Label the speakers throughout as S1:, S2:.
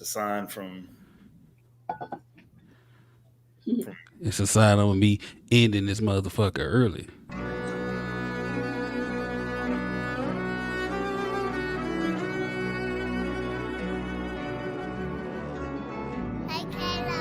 S1: It's a sign from
S2: It's a sign of me ending this motherfucker early.
S3: Hey, Kayla.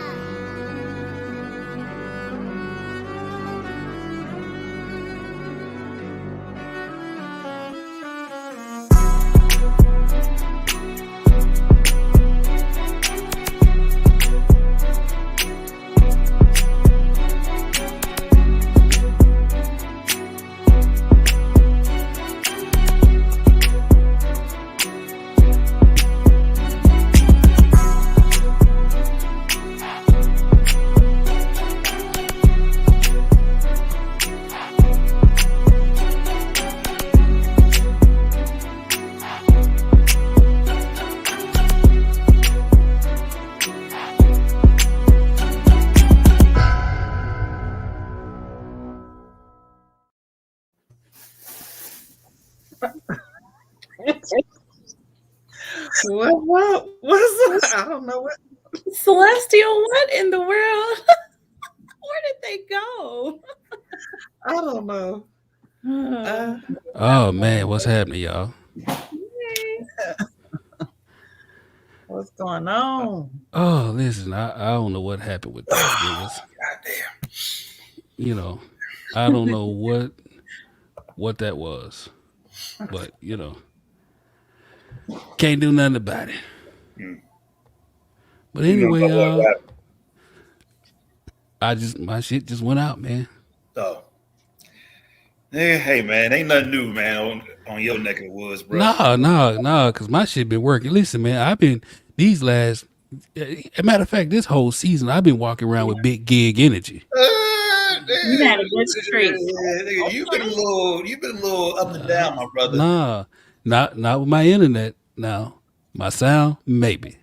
S4: What is that? I don't know what.
S5: Celestial, what in the world? Where did they go?
S4: I don't know.
S2: Oh man, what's happening, y'all?
S4: What's going on?
S2: Oh, listen, I don't know what happened with those niggas.
S1: goddamn.
S2: You know, I don't know what that was, but can't do nothing about it.
S1: Mm.
S2: But
S1: You don't
S2: anyway,
S1: know what happened.
S2: my shit just went out, man.
S1: Oh. Yeah, hey man, ain't nothing new, man, on your neck of the woods, bro.
S2: No, because my shit been working. Listen, man, I've been these last. A matter of fact, this whole season I've been walking around with big gig energy.
S5: You had a good streak.
S1: Nigga, you've been a little up and down, my brother.
S2: Nah, not with my internet. Now, my sound maybe,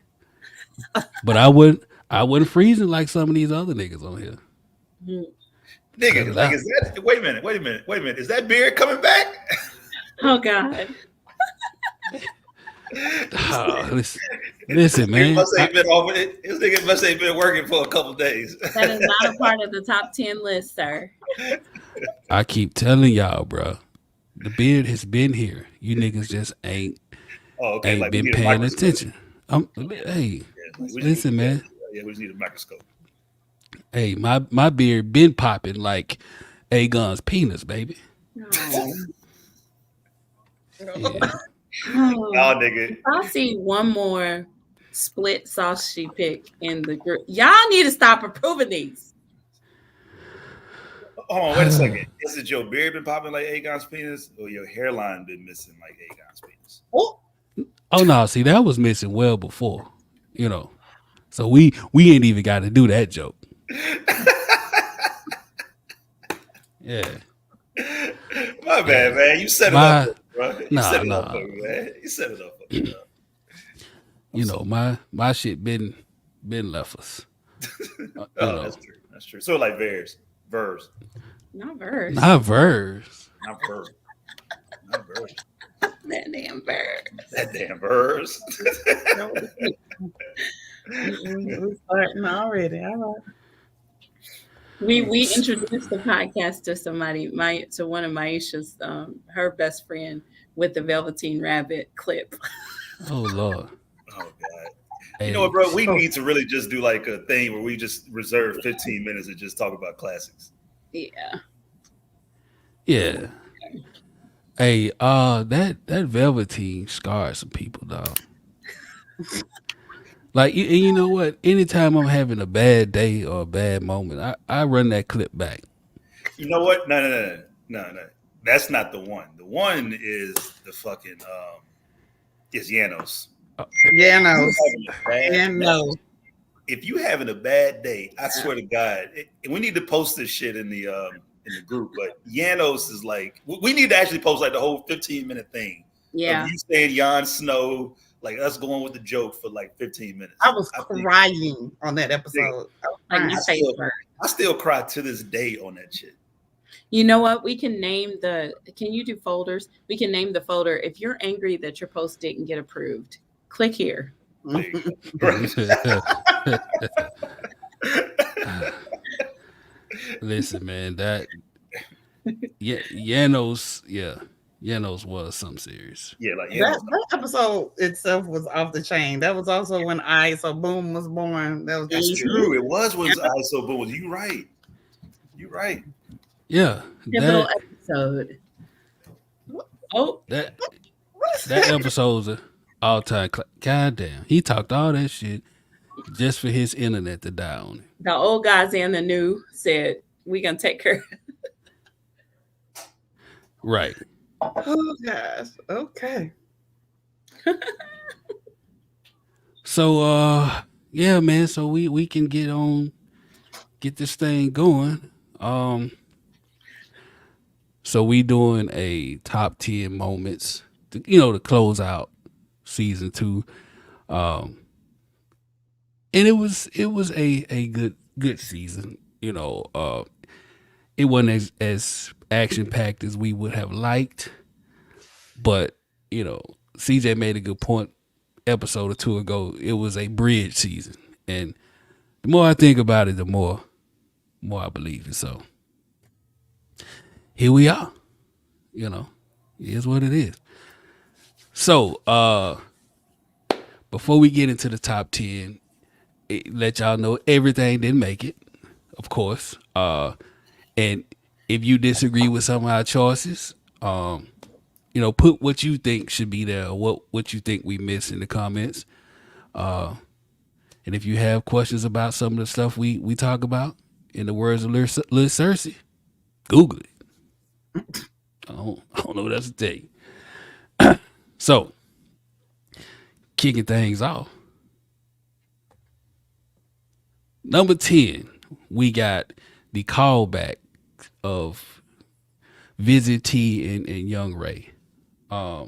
S2: but I wouldn't freezing like some of these other niggas on here.
S1: Nigga, like, is that? Wait a minute. Is that beard coming back?
S5: Oh God.
S2: Oh, listen, man.
S1: This nigga must ain't been working for a couple days.
S5: That is not a part of the top 10 list, sir.
S2: I keep telling y'all, bro. The beard has been here. You niggas just ain't
S1: like
S2: been paying attention. Hey, listen, man.
S1: Yeah, we just need a microscope.
S2: Hey, my beard been popping like Aegon's penis, baby.
S5: Oh.
S2: Yeah.
S1: Nah, nigga.
S5: If I see one more split sauce she pick in the group, y'all need to stop approving these.
S1: Hold on, wait a second. Is it your beard been popping like Aegon's penis, or your hairline been missing like Aegon's penis?
S2: Oh no, see that was missing well before, So we ain't even got to do that joke. Yeah.
S1: My bad, man. You set it up, bro. You set it up for me, man. You set it up for me.
S2: My shit been left us.
S1: That's true. That's true. So like Verse.
S5: Not verse.
S2: Not verse.
S5: That damn verse.
S1: That damn verse.
S4: We're starting already. All right.
S5: We introduced the podcast to somebody, to one of Maisha's, her best friend with the Velveteen Rabbit clip.
S2: Oh Lord.
S1: Oh God. Hey. You know what, bro? We need to really just do like a thing where we just reserve 15 minutes and just talk about classics.
S5: Yeah.
S2: Yeah. Hey, that Velveteen scarred some people, dog. Like, you know what? Anytime I'm having a bad day or a bad moment, I run that clip back.
S1: You know what? No. That's not the one. The one is the fucking is Janos.
S4: Janos.
S1: If you having a bad day, I swear to God, we need to post this shit in the group. But Janos is like, we need to actually post like the whole 15-minute thing.
S5: Yeah.
S1: Of you saying Jon Snow, like us going with the joke for like 15 minutes.
S4: I was crying on that episode.
S5: I
S1: still cry to this day on that shit.
S5: You know what? We can name can you do folders? We can name the folder. If you're angry that your post didn't get approved, click here.
S1: There you go. Right.
S2: Listen, man, Janos was something serious.
S1: Yeah, like
S4: that episode itself was off the chain. That was also when ISO Boom was born. That was
S1: that's true. It was when ISO Boom was. You right. You right.
S2: Yeah,
S5: Pivotal episode. Oh,
S2: that episode's an all-time. God damn, he talked all that shit just for his internet to die on it.
S5: the old guys and the new said, "We gonna take care."
S2: Right.
S4: Oh gosh. Okay.
S2: So yeah, man. So we can get this thing going. So we doing a top 10 moments to close out season 2. And it was a good season. It wasn't as action packed as we would have liked, but CJ made a good point episode or 2 ago. It was a bridge season, and the more I think about it, the more I believe it. So here we are. It is what it is. So before we get into the top 10, let y'all know everything didn't make it, of course. And if you disagree with some of our choices, put what you think should be there, or what you think we missed in the comments. And if you have questions about some of the stuff we talk about, in the words of Lil Cersei, Google it. I don't know what else to tell you. So, kicking things off. Number 10, we got the callback of Visit T and Young Ray. I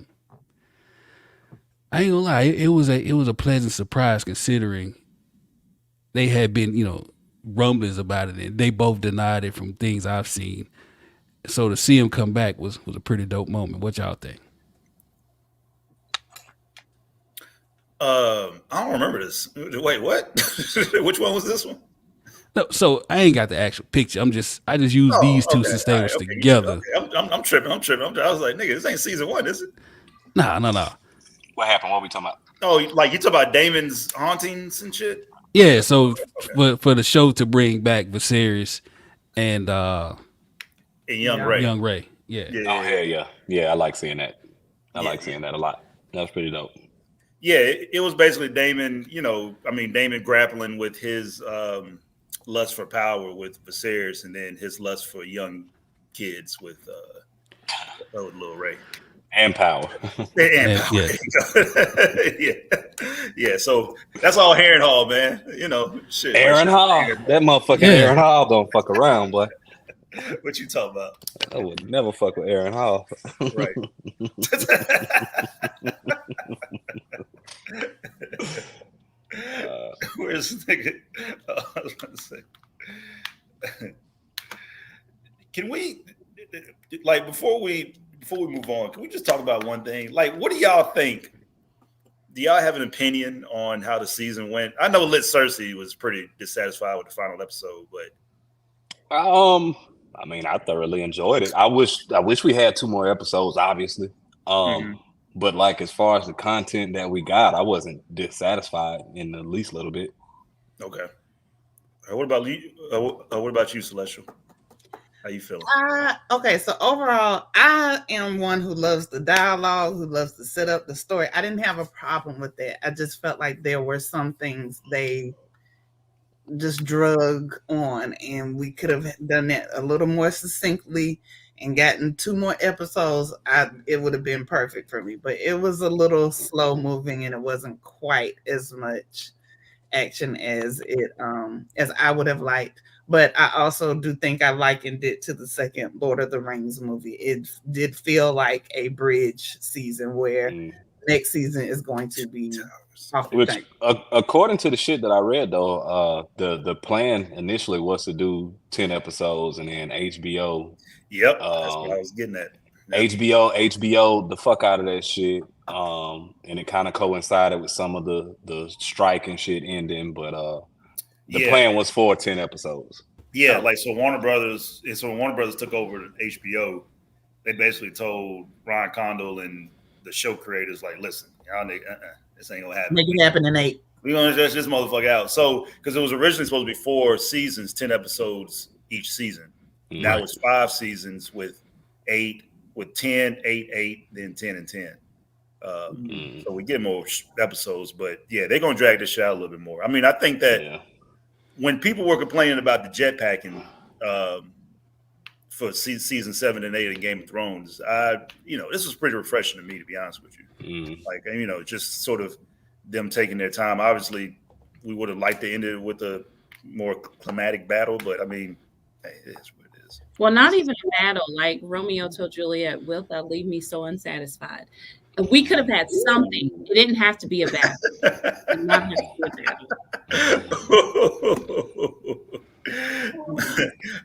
S2: ain't gonna lie, it was a pleasant surprise considering they had been, rumblings about it, and they both denied it from things I've seen. So to see him come back was a pretty dope moment. What y'all think?
S1: I don't remember this. Wait, what? Which one was this one?
S2: No, so I ain't got the actual picture. I just used these two since they was together.
S1: Okay. I'm tripping. I was like, nigga, this ain't season 1, is it?
S2: Nah.
S6: What happened? What we talking about?
S1: Oh, like you talk about Daemon's hauntings and shit?
S2: Yeah, so for the show to bring back Viserys and
S1: Young Ray.
S2: Young Ray. Yeah.
S6: Oh hell yeah. Yeah, I like seeing that. I like seeing that a lot. That was pretty dope.
S1: Yeah, it was basically Daemon, Daemon grappling with his lust for power with Viserys, and then his lust for young kids with Lil Ray.
S6: And power.
S1: And power. Yeah. Yeah, so that's all Harrenhal, man. Shit.
S6: Harrenhal. That motherfucking Harrenhal don't fuck around, boy.
S1: What you talking about?
S6: I would never fuck with Harrenhal.
S1: Right. Where's the nigga? I was about to say. Can we, before we move on, can we just talk about one thing? Like, what do y'all think? Do y'all have an opinion on how the season went? I know Lit Cersei was pretty dissatisfied with the final episode, but
S6: I thoroughly enjoyed it. I wish we had 2 more episodes, obviously. But as far as the content that we got, I wasn't dissatisfied in the least little bit.
S1: Okay. What about you, Celestial? How you feeling?
S4: Okay, so overall, I am one who loves the dialogue, who loves to set up the story. I didn't have a problem with that. I just felt like there were some things they just drug on, and we could have done that a little more succinctly and gotten 2 more episodes. It would have been perfect for me, but it was a little slow moving, and it wasn't quite as much action as I would have liked. But I also do think I likened it to the second Lord of the Rings movie. It did feel like a bridge season where next season is going to be off the chain.
S6: According to the shit that I read, though, the plan initially was to do 10 episodes, and then HBO.
S1: Yep, that's what I was getting at.
S6: HBO the fuck out of that shit. and it kind of coincided with some of the strike and shit ending. But the
S1: Yeah.
S6: plan was for 10 episodes.
S1: Yeah, like so Warner Brothers took over HBO. They basically told Ryan Condal and the show creators, like, listen, y'all need, this ain't gonna happen.
S4: Make it happen in 8.
S1: We're gonna stretch this motherfucker out. So, because it was originally supposed to be 4 seasons, 10 episodes each season. Now it's 5 seasons with 10, 8, then 10 and 10. So we get more episodes, but yeah, they're gonna drag this shit out a little bit more. I mean, I think that when people were complaining about the jetpacking for season 7 and 8 in Game of Thrones, this was pretty refreshing to me, to be honest with you. Like, just sort of them taking their time. Obviously, we would have liked to end it with a more climatic battle, but I mean, hey, it is what it is.
S5: Well, not even a battle. Like Romeo told Juliet, "Wilt thou leave me so unsatisfied?" And we could have had something. It didn't have to be a battle. It did not have to be a battle.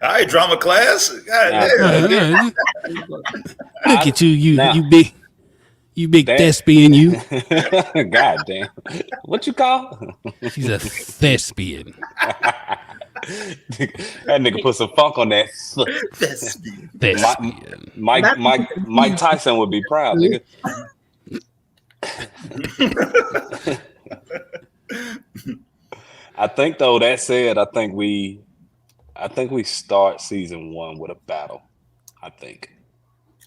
S1: All right, drama class. God damn.
S2: Look at you big thespian, you.
S6: God damn. What you call?
S2: She's a thespian.
S6: That nigga put some funk on that.
S1: Thespian.
S6: Mike Tyson would be proud, nigga. I think though, that said, I think we start season 1 with a battle. I think.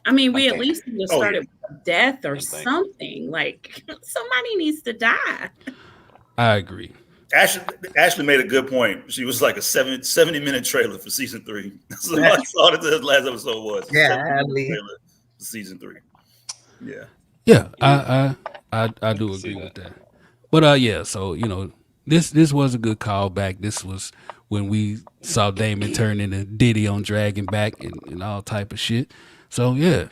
S5: I mean, we at least need to start it with a death or something. Like, somebody needs to die.
S2: I agree.
S1: Ashley made a good point. She was like a 70-minute trailer for season 3. That's what I saw that the last episode was.
S4: Yeah,
S1: season 3. Yeah.
S2: Yeah, I do agree with that. But yeah, so this was a good callback. This was when we saw Daemon turn into Diddy on Dragon Back and all type of shit. So yeah.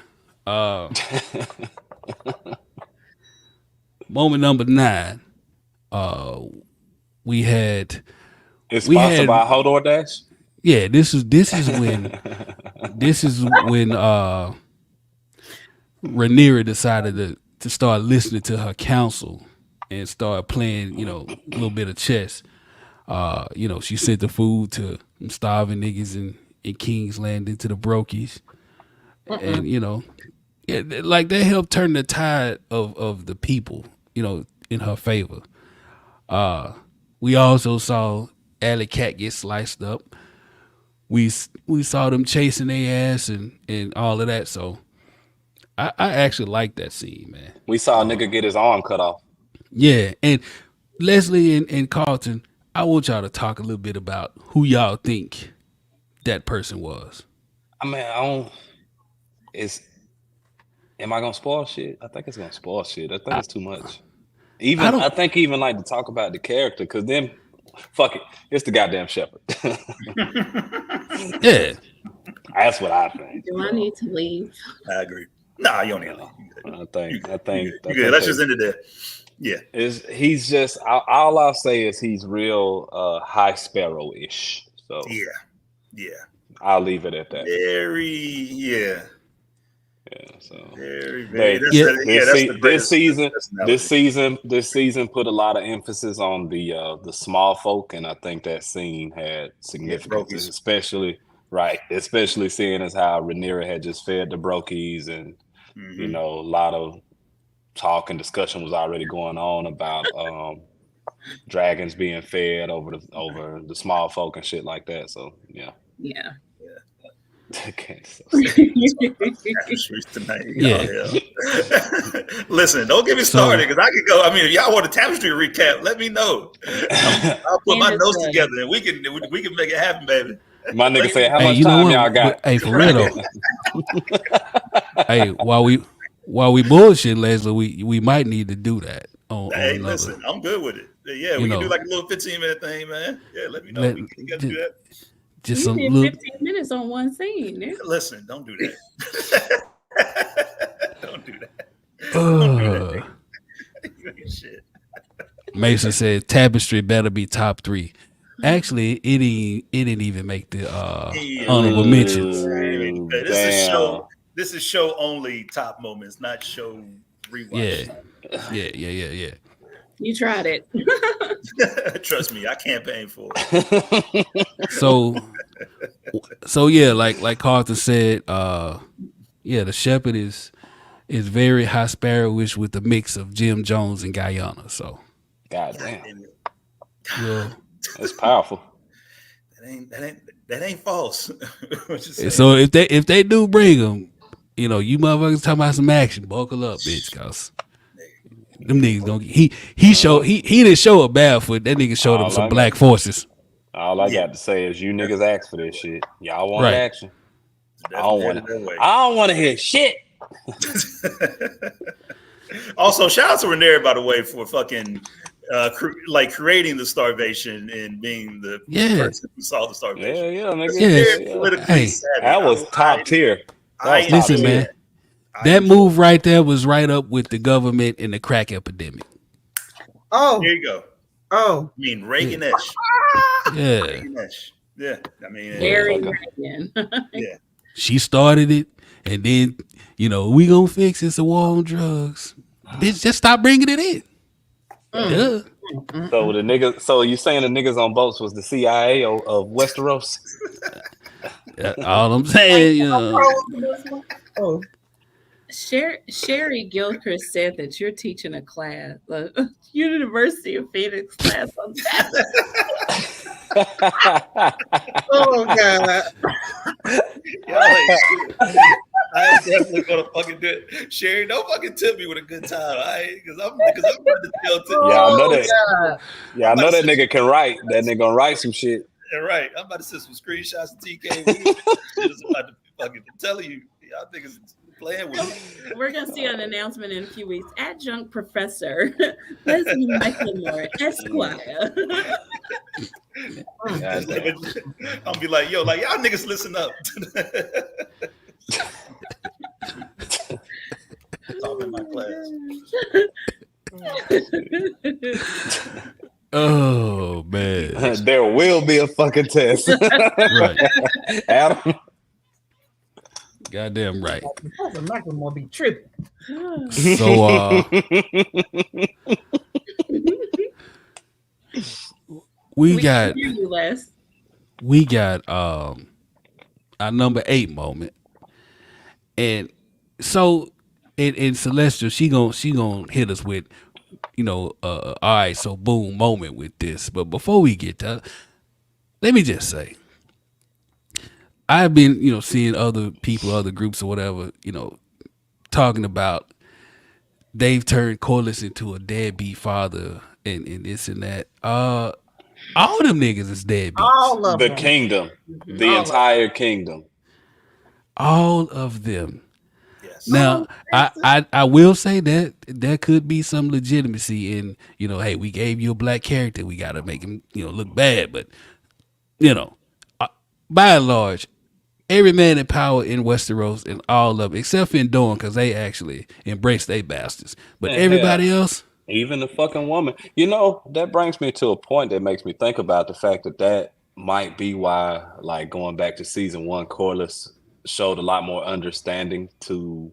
S2: Moment number 9. We had.
S6: It's sponsored by Hodor Dash.
S2: Yeah, this is when Rhaenyra decided to start listening to her counsel and start playing, a little bit of chess. She sent the food to starving niggas in King's Landing to the Brokies. And, like that helped turn the tide of the people, in her favor. We also saw Alley Cat get sliced up. We saw them chasing their ass and all of that. So I actually like that scene, man.
S6: We saw a nigga get his arm cut off.
S2: Yeah, and Leslie and Carlton, I want y'all to talk a little bit about who y'all think that person was.
S6: I mean, am I gonna spoil shit? I think it's gonna spoil shit. I think it's too much. I think even like to talk about the character, because then fuck it, it's the goddamn shepherd.
S2: Yeah,
S6: that's what I think.
S5: Do I need to leave?
S1: I agree. Nah, you don't need to leave.
S6: I think.
S1: You good. Let's just end it there. Yeah.
S6: He's just all I'll say is he's real High Sparrow-ish. So
S1: yeah.
S6: I'll leave it at that.
S1: Yeah. So very.
S6: This season put a lot of emphasis on the small folk, and I think that scene had significance, especially seeing as how Rhaenyra had just fed the Brokies, and a lot of talk and discussion was already going on about dragons being fed over the small folk and shit like that. So yeah.
S1: Tonight. Yeah. Listen, don't get me started, because I can go. I mean, if y'all want a tapestry recap, let me know. I'll put my notes together and we can make it happen, baby.
S6: My nigga say, how much time y'all got?
S2: Hey, for real though. Hey, while we bullshit, Leslie, we might need to do that.
S1: Hey, listen, I'm good with it. Yeah, we can do like a little 15-minute thing, man. Yeah, let me know. We can do that.
S2: Just
S5: you
S2: a
S5: did
S2: little
S5: 15 minutes on one scene. Yeah.
S1: Listen, don't do that. Don't do that. Shit.
S2: Mason said tapestry better be top 3. Actually, it didn't even make the honorable mentions.
S1: This is show only top moments, not show Rewatch.
S2: Yeah.
S5: You tried it.
S1: Trust me, I campaigned for it.
S2: So yeah, like Carlton said, the Shepherd is very high sparrowish with the mix of Jim Jones and Guyana. So
S6: God damn,
S2: well,
S6: that's powerful.
S1: That ain't false.
S2: So if they do bring him, you motherfuckers talking about some action, buckle up, bitch, cause them niggas gonna he didn't show a barefoot. That nigga showed him some black forces.
S6: All I got to say is you niggas asked for this shit. Y'all want action. I don't want to hear shit.
S1: Also, shout out to Rhaenyra, by the way, for fucking creating the starvation and being the person who saw the starvation.
S6: That was top tier.
S2: Listen, man, that move right there was right up with the government and the crack epidemic.
S4: Oh,
S1: there you go.
S4: Oh,
S1: I mean Reagan-ish.
S2: Yeah.
S1: Reagan-ish. Yeah. I mean,
S5: very Reagan.
S1: Yeah.
S2: She started it, and then we gonna fix it. It's a war on drugs. Bitch, just stop bringing it in. Yeah.
S6: So the niggas. So you saying the niggas on boats was the CIA of Westeros?
S2: All I'm saying,
S4: Oh.
S5: Sherry Gilchrist said that you're teaching a class, University of Phoenix class on Saturday.
S4: Oh God!
S1: I definitely gonna fucking do it. Sherry, don't fucking tip me with a good time, because I'm about to tell tip.
S6: Yeah, I know that. Yeah, I know that nigga can write. That nigga gonna write some shit.
S1: Yeah, right. I'm about to send some screenshots to TK. Shit about to fucking tell you. Y'all niggas playing with me.
S5: We're gonna see an announcement in a few weeks. Adjunct Professor Leslie McLemore, Esquire.
S1: I'll be like, y'all niggas listen up. Talk in my class.
S2: Oh man,
S6: there will be a fucking test.
S2: Right,
S6: Adam.
S2: Goddamn right.
S4: Professor McLemore be tripping.
S2: So we got our number 8 moment, and so in Celestial she gonna hit us with all right, so boom moment with this. But before we get to, let me just say, I've been seeing other people, other groups or whatever, talking about they've turned Corliss into a deadbeat father and this and that. All them niggas is deadbeats.
S4: All of
S6: the
S4: them.
S6: Kingdom, the entire kingdom.
S2: All of them.
S1: Yes.
S2: Now, I will say that there could be some legitimacy in, hey, we gave you a black character, we got to make him, look bad. But, by and large, every man in power in Westeros and all of them, except for Dorne, because they actually embrace they bastards. But everybody else,
S6: even the fucking woman. That brings me to a point that makes me think about the fact that might be why, like, going back to season 1, Corliss showed a lot more understanding to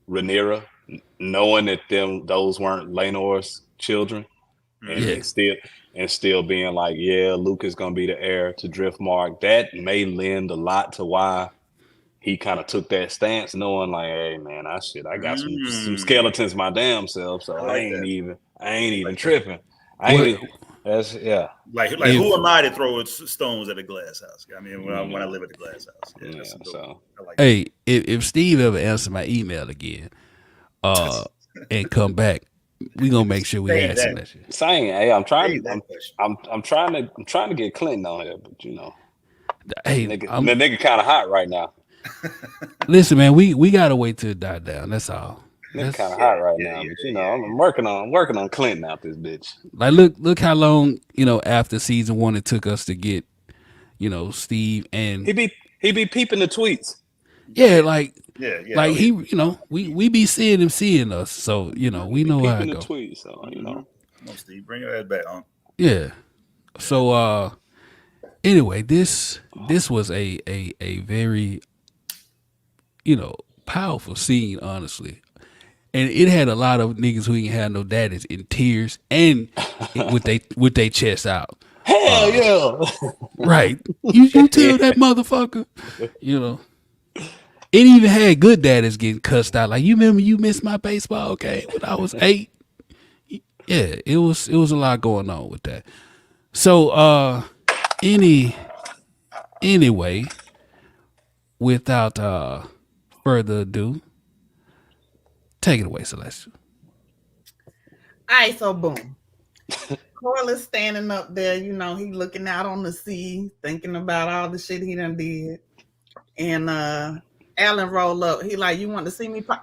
S6: Rhaenyra, knowing that those weren't Laenor's children, and still being like, yeah, Luke is gonna be the heir to Driftmark. That may lend a lot to why he kind of took that stance, knowing like, hey man, I got some skeletons my damn self, so I ain't even tripping. That's
S1: Like who am I to throw stones at a glass house? I mean, when I live at the glass house. Yeah,
S6: so
S2: hey, if Steve ever answer my email again, and come back, we gonna make sure we ask him that shit.
S6: Saying, hey, I'm trying to get Clinton on here, but
S2: hey,
S6: the nigga kind of hot right now.
S2: Listen, man, we gotta wait till it die down. That's all.
S6: It's kind of hot right now, but I'm working on Clinton out this bitch.
S2: Like, look how long after season 1 it took us to get Steve, and
S6: he be peeping the tweets.
S2: Yeah, like he, we be seeing him seeing us, so we know how it
S6: the
S2: go.
S6: Tweets, so
S1: Come on, Steve, bring your ass back on.
S2: Yeah. So anyway, this was a very powerful scene, honestly. And it had a lot of niggas who ain't had no daddies in tears and with they chest out.
S6: Hell yeah.
S2: Right. You tell that motherfucker. You know. It even had good daddies getting cussed out. Like, you remember you missed my baseball game when I was 8? Yeah, it was a lot going on with that. So anyway, without further ado, take it away, Celeste.
S4: All right, so boom. Corliss standing up there, you know, he looking out on the sea, thinking about all the shit he done did. And Alan roll up. He like, you want to see me? Boss.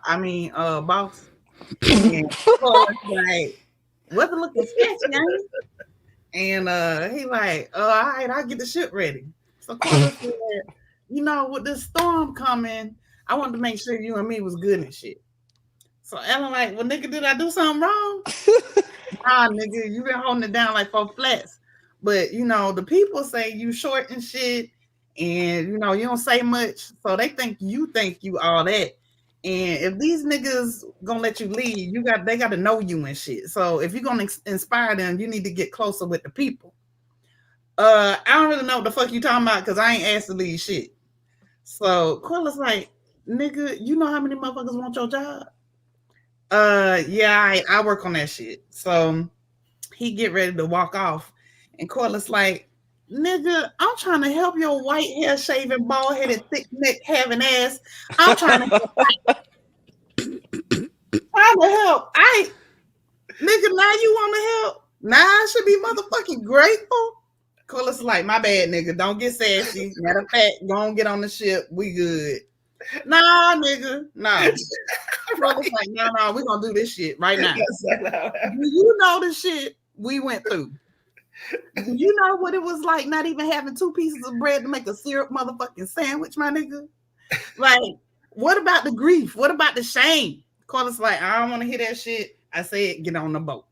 S4: And Corliss like, what's it looking sketchy, ain't it? And he like, all right, I'll get the ship ready. So Corliss said, you know, with this storm coming, I wanted to make sure you and me was good and shit. So Alan like, well, nigga, did I do something wrong? Nah, nigga, you been holding it down like 4 flats. But, you know, the people say you short and shit, and, you know, you don't say much, so they think you all that. And if these niggas gonna let you lead, they got to know you and shit. So if you're gonna inspire them, you need to get closer with the people. I don't really know what the fuck you talking about, because I ain't asked to lead shit. So Quilla's like, nigga, you know how many motherfuckers want your job? Yeah, I work on that shit. So he get ready to walk off, and Corliss like, nigga, I'm trying to help your white hair shaving, bald headed, thick neck having ass. I'm trying to help. Nigga, now you want to help? Now I should be motherfucking grateful. Corliss like, my bad, nigga. Don't get sassy. Matter of fact, go on, get on the ship. We good. Nah, nigga, nah. Brother's like, no, we're gonna do this shit right now. Do you know the shit we went through? Do you know what it was like not even having 2 pieces of bread to make a syrup motherfucking sandwich, my nigga? Like, what about the grief? What about the shame? Corliss like, I don't want to hear that shit. I said, get on the boat.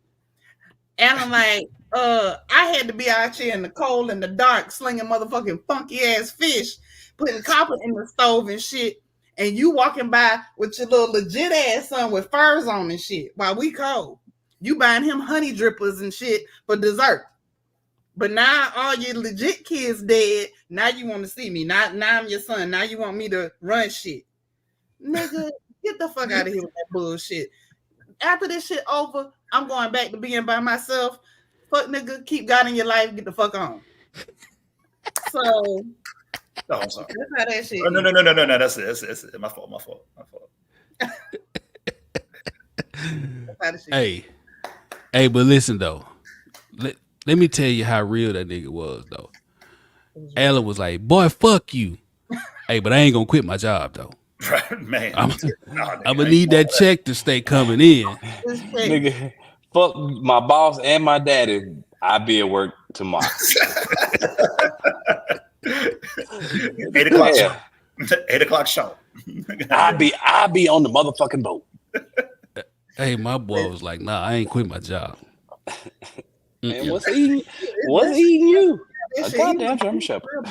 S4: And I'm like, I had to be out here in the cold and the dark, slinging motherfucking funky ass fish, putting copper in the stove and shit. And you walking by with your little legit ass son with furs on and shit while we cold. You buying him honey drippers and shit for dessert. But now all your legit kids dead. Now you want to see me. Now I'm your son. Now you want me to run shit. Nigga, get the fuck out of here with that bullshit. After this shit over, I'm going back to being by myself. Fuck nigga, keep God in your life. Get the fuck on. So...
S1: No, I'm sorry.
S4: That's how that shit
S1: no. That's it. My fault.
S2: Hey, but listen though. Let me tell you how real that nigga was though. Alan was like, "Boy, fuck you." Hey, but I ain't gonna quit my job though.
S1: Right, man.
S2: I'm gonna need that check to stay coming in.
S6: Nigga, fuck my boss and my daddy. I'll be at work tomorrow.
S1: 8 o'clock show. 8 o'clock show.
S6: I'll be on the motherfucking boat.
S2: Hey, my boy was like, nah, I ain't quit my job.
S6: Man, what's eating you? A goddamn German Shepherd.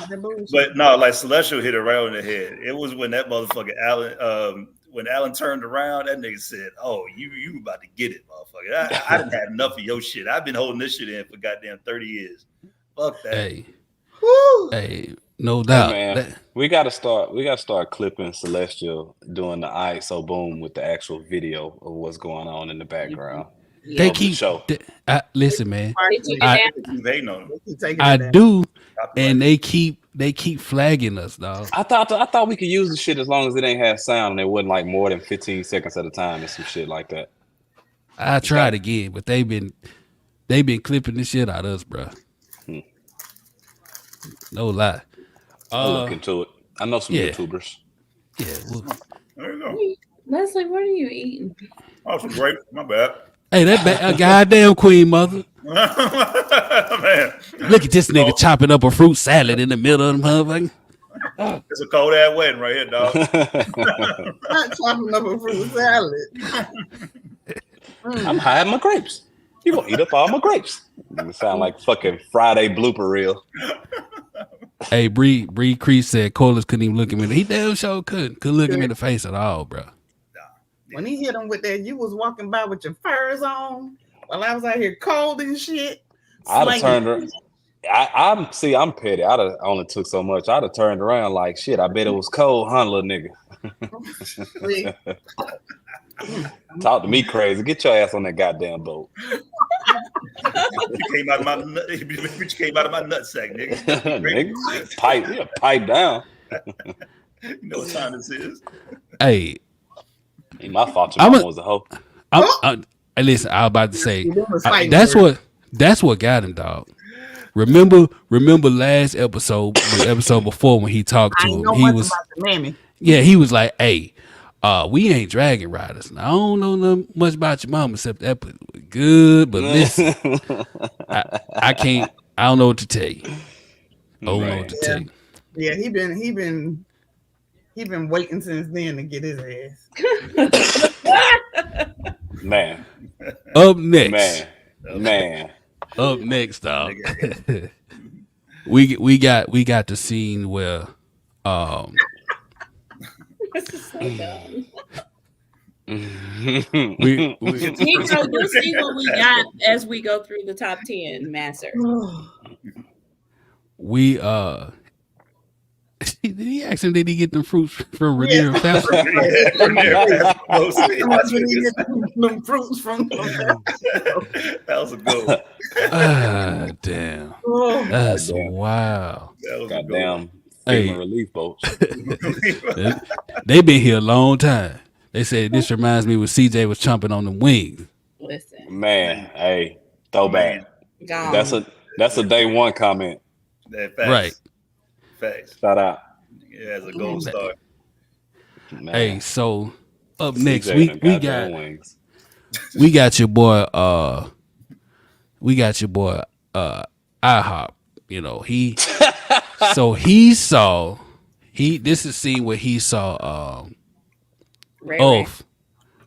S1: But no, like Celestial hit it right on the head. It was when that motherfucker Alan, when Alan turned around, that nigga said, "Oh, you about to get it, motherfucker. I didn't have enough of your shit. I've been holding this shit in for goddamn 30 years. Fuck that."
S2: Hey. Woo. Hey, no doubt.
S6: Hey, man, we gotta start clipping Celestial doing the ISO boom with the actual video of what's going on in the background.
S2: They keep show. Listen, man. I do, and they keep flagging us, dog.
S6: I thought we could use the shit as long as it ain't have sound and it wasn't like more than 15 seconds at a time and some shit like that.
S2: I tried again, but they've been clipping the shit out of us, bro. No lie.
S6: I'll look into it. I know some YouTubers.
S2: Yeah.
S1: There you go.
S5: Leslie, what are you eating?
S1: Oh, some grapes. My bad.
S2: Hey, that goddamn queen mother.
S1: Man.
S2: Look at this nigga chopping up a fruit salad in the middle of the motherfucker.
S1: It's a cold ass wedding right here, dog.
S4: Not chopping up a fruit salad.
S6: I'm hiding my grapes. You gonna eat up all my grapes? It sound like fucking Friday blooper reel.
S2: Hey, Bree Crease said Corliss couldn't even look him in. He damn sure couldn't look him in the face at all, bro.
S4: when he hit him with that, you was walking by with your furs on while I was out here cold and shit.
S6: I'd have turned her. I'm petty. I'd have only took so much. I'd have turned around like shit. I bet it was cold, huh, little nigga? Talk to me crazy. Get your ass on that goddamn boat.
S1: You came out of my nutsack, nigga.
S6: Nigga, pipe down.
S1: You know what time this is.
S2: Hey,
S6: ain't my fault. Your mama was a hoe.
S2: Listen, I was about to say that's what got him, dog. Remember last episode, the episode before when he talked to him, he was he was like, "Hey, we ain't dragon riders. Now, I don't know much about your mama except that was good, but listen, I can't. I don't know what to tell you. I don't know what to tell you."
S4: Yeah, he been waiting since then to get his ass.
S6: Man.
S2: Up next.
S6: Man.
S2: Up next, dog. we got the scene where
S5: This is so dumb.
S2: you'll
S5: see what we got as we go through the top 10, Master.
S2: We did he ask him, did he get the fruits from Rhaenyra?
S1: That was a good one.
S2: Damn. That's wow.
S1: That was
S6: goddamn relief boats.
S2: They been here a long time. They said this reminds me when CJ was chomping on the wings.
S5: Listen.
S6: Man, hey, throwback. That's a day one comment.
S2: Right.
S1: Facts.
S6: Shout out.
S1: Yeah, as a gold star.
S2: Man. Hey, so up next we got your boy IHop. You know, this is a scene where he saw Oath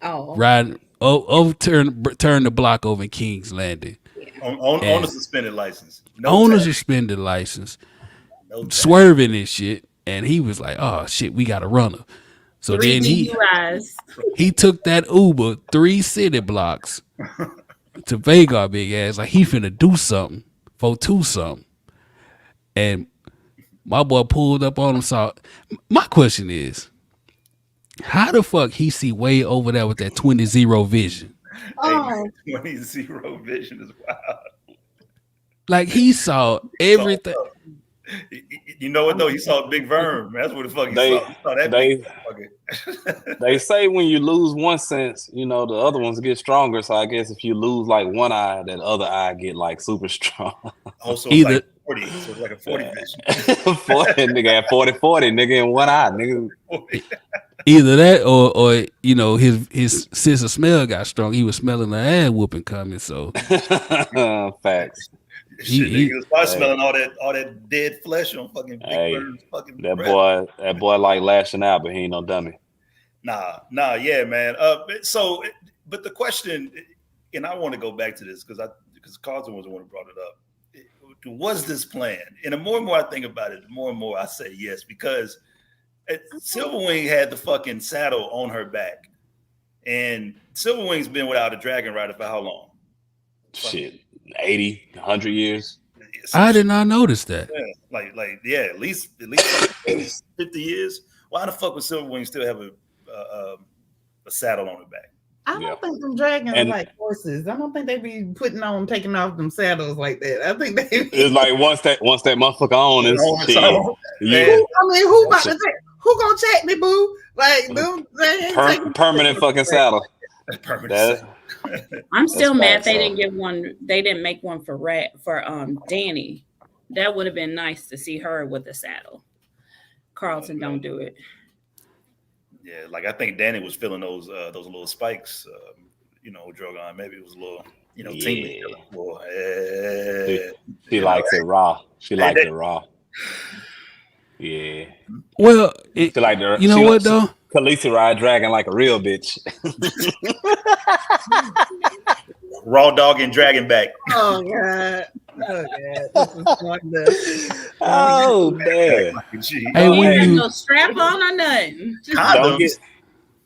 S2: riding turn the block over in King's Landing.
S1: Yeah. On a suspended license.
S2: Suspended license. Swerving and shit, and he was like, "Oh shit, we got a runner." So then he took that Uber 3 city blocks to Vagar, big ass, like he finna do something for 2 something. And my boy pulled up on him. So my question is, how the fuck he see way over there with that 20-0 vision?
S1: 20-0 vision is wild.
S2: Like he saw everything.
S1: You know what though? He saw Big Verm. That's what the fuck he saw. He saw that
S6: they say when you lose one sense, you know the other ones get stronger. So I guess if you lose like one eye, that other eye get like super strong.
S1: Also, it's like 40. So it's like a 40 vision.
S6: 40 nigga had 40 nigga in one eye, nigga.
S2: Either that or you know his sense of smell got strong. He was smelling the ass whooping coming. So
S6: facts.
S1: He was probably smelling all that dead flesh on fucking Big Bird's fucking breath.
S6: That boy like lashing out, but he ain't no dummy.
S1: Nah, yeah, man. So, but the question, and I want to go back to this because Carlton was the one who brought it up. Was this planned? And the more and more I think about it, the more and more I say yes, because Silverwing had the fucking saddle on her back, and Silverwing's been without a dragon rider for how long?
S6: Shit. 80, 100 years.
S2: I did not notice that.
S1: Yeah, at least 50 years. Why the fuck would Silverwing still have a saddle on her back?
S4: I don't think them dragons like horses. I don't think they be taking off them saddles like that. I think
S6: it's like once that motherfucker on is shit.
S4: Who about to take? Who gonna check me, boo? Like them
S6: permanent fucking saddle.
S1: Permanent.
S5: I'm still mad they didn't get one. They didn't make one for Dany. That would have been nice to see her with a saddle. Carlton don't do it.
S1: Yeah, like I think Dany was feeling those little spikes. Drogon. Maybe it was a little, tingly.
S6: She likes it raw. She likes it raw. Yeah.
S2: Well,
S6: she like the,
S2: you know what though?
S6: Khaleesi ride dragon like a real bitch.
S1: Raw dog and dragon back.
S4: Oh god.
S6: Oh man.
S5: Hey, when you no strap on or nothing.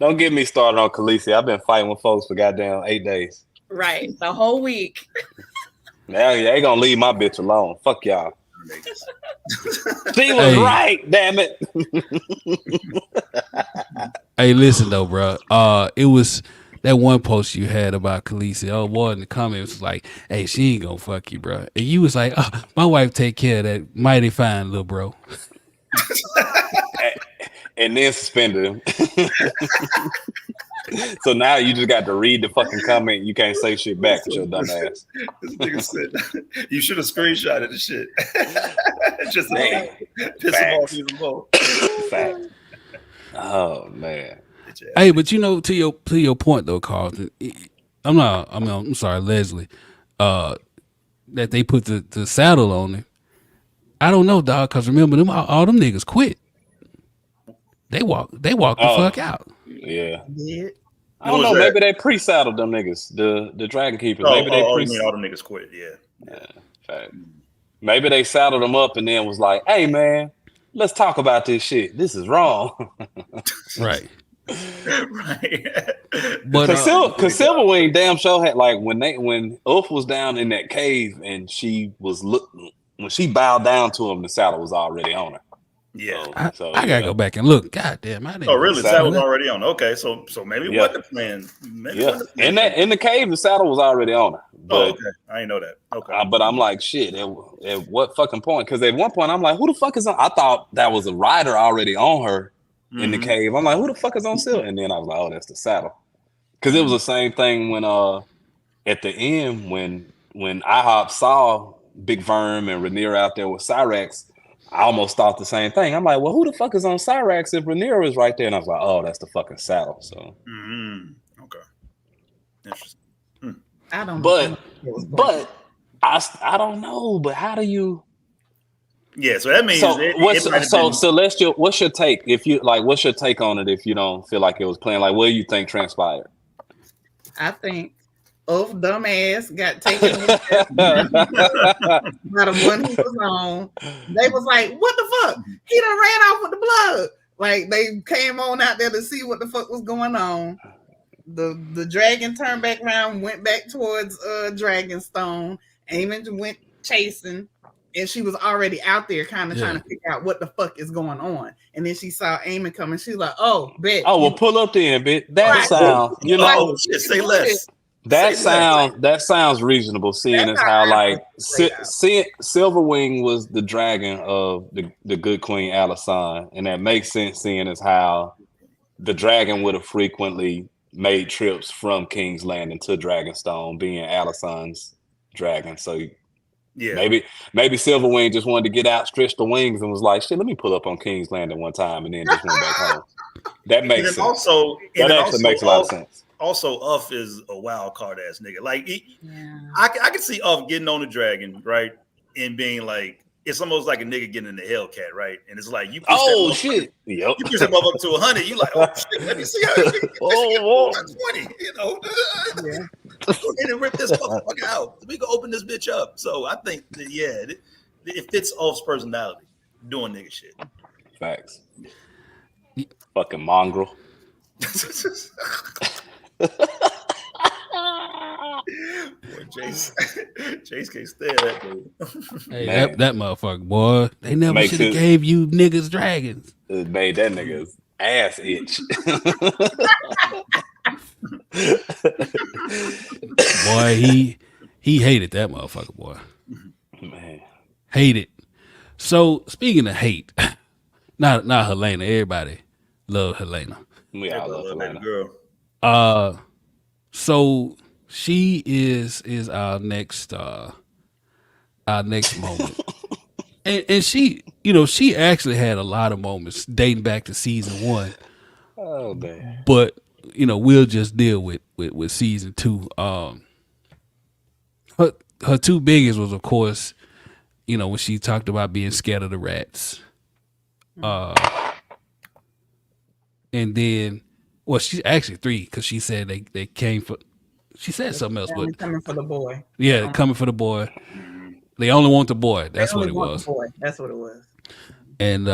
S6: Don't get me started on Khaleesi. I've been fighting with folks for goddamn 8 days.
S5: Right, the whole week.
S6: Now they gonna leave my bitch alone. Fuck y'all. She was right, damn it.
S2: Hey, listen though, bro. It was that one post you had about Khaleesi. Oh boy, in the comments was like, "Hey, she ain't gonna fuck you, bro." And you was like, "Oh, my wife take care of that mighty fine little bro."
S6: And then suspended him. So now you just got to read the fucking comment. You can't say shit back with your dumb ass.
S1: This nigga said, you should have screenshotted the shit. Just to piss him off even more.
S6: Fact. Oh man.
S2: Hey, but you know, to your point though, Carlton. I'm sorry, Leslie. That they put the saddle on him. I don't know, dog. Because remember, all them niggas quit. They walk the fuck out.
S6: Yeah. I
S1: What
S6: don't
S1: was
S6: know.
S1: that?
S6: Maybe they pre-saddled them niggas, the Dragon Keepers.
S1: Oh,
S6: Maybe they
S1: you mean all them niggas quit? Yeah.
S6: Fact. Maybe they saddled them up and then was like, "Hey man, let's talk about this shit. This is wrong."
S2: Right.
S1: Right.
S2: But
S6: Because Silverwing damn sure had like when Ulf was down in that cave and when she bowed down to him, the saddle was already on her.
S1: Yeah.
S2: I gotta go back and look. God damn, I didn't.
S1: Oh, really? The saddle was
S2: that.
S1: already on. Okay, so maybe it wasn't the plan. Maybe it wasn't the plan.
S6: In the cave, the saddle was already on her. But,
S1: okay. I didn't know that. Okay.
S6: But I'm like, shit. At what fucking point? Because at one point, I'm like, who the fuck is on? I thought that was a rider already on her in the cave. I'm like, who the fuck is on Silver? And then I was like, oh, that's the saddle. Because it was the same thing when at the end when IHOP saw Big Verm and Rhaenyra out there with Cyrax. I almost thought the same thing. I'm like, well, who the fuck is on Cyrax if Rhaenyra is right there? And I was like, oh, that's the fucking saddle. So,
S1: okay, interesting.
S4: I don't.
S6: But I don't know. But how do you?
S1: Yeah, so that means
S6: what's your take? If you like, what's your take on it? If you don't feel like it was playing, like, what do you think transpired?
S4: I think dumbass got taken by the one he was on. They was like, what the fuck? He done ran off with the blood. Like they came on out there to see what the fuck was going on. The dragon turned back around, went back towards Dragonstone. Aemond went chasing, and she was already out there kind of trying to figure out what the fuck is going on. And then she saw Aemond coming. She's like, oh, bet.
S6: Oh, well, pull up then, bitch. That sounds, you know.
S1: Oh, shit, say less.
S6: That sounds reasonable, seeing as how like Silverwing was the dragon of the good Queen Alysanne, and that makes sense, seeing as how the dragon would have frequently made trips from King's Landing to Dragonstone, being Alysanne's dragon. So yeah, maybe Silverwing just wanted to get out, stretch the wings, and was like, "Shit, let me pull up on King's Landing one time," and then just went back home. That makes sense. That actually makes a lot of sense.
S1: Also, Uff is a wild card ass nigga. Like, I can see Uff getting on the dragon, right, and being like, it's almost like a nigga getting in the Hellcat, right? And it's like you push you push him up to 100. You like, oh shit, let me see how this nigga 20. You know, and rip this motherfucker out. We can open this bitch up. So I think that, it fits Uff's personality, doing nigga shit.
S6: Facts. Fucking mongrel.
S1: Boy, Chase can't stand that dude.
S2: Hey, that motherfucker, boy. They never should have gave you niggas dragons.
S6: It made that nigga's ass itch.
S2: Boy, he hated that motherfucker, boy.
S6: Man.
S2: Hated. So speaking of hate, not Helaena, everybody love Helaena.
S6: We all love Helaena.
S1: Girl.
S2: So she is our next moment. and she, she actually had a lot of moments dating back to season 1.
S6: Oh man.
S2: But, we'll just deal with season 2. Her two biggest was, of course, when she talked about being scared of the rats. And then, well, she's actually 3 because she said they came for. She said something else, but
S4: coming for the boy.
S2: Yeah, coming for the boy. They only want the boy. That's what it was.
S4: That's what it was.
S2: And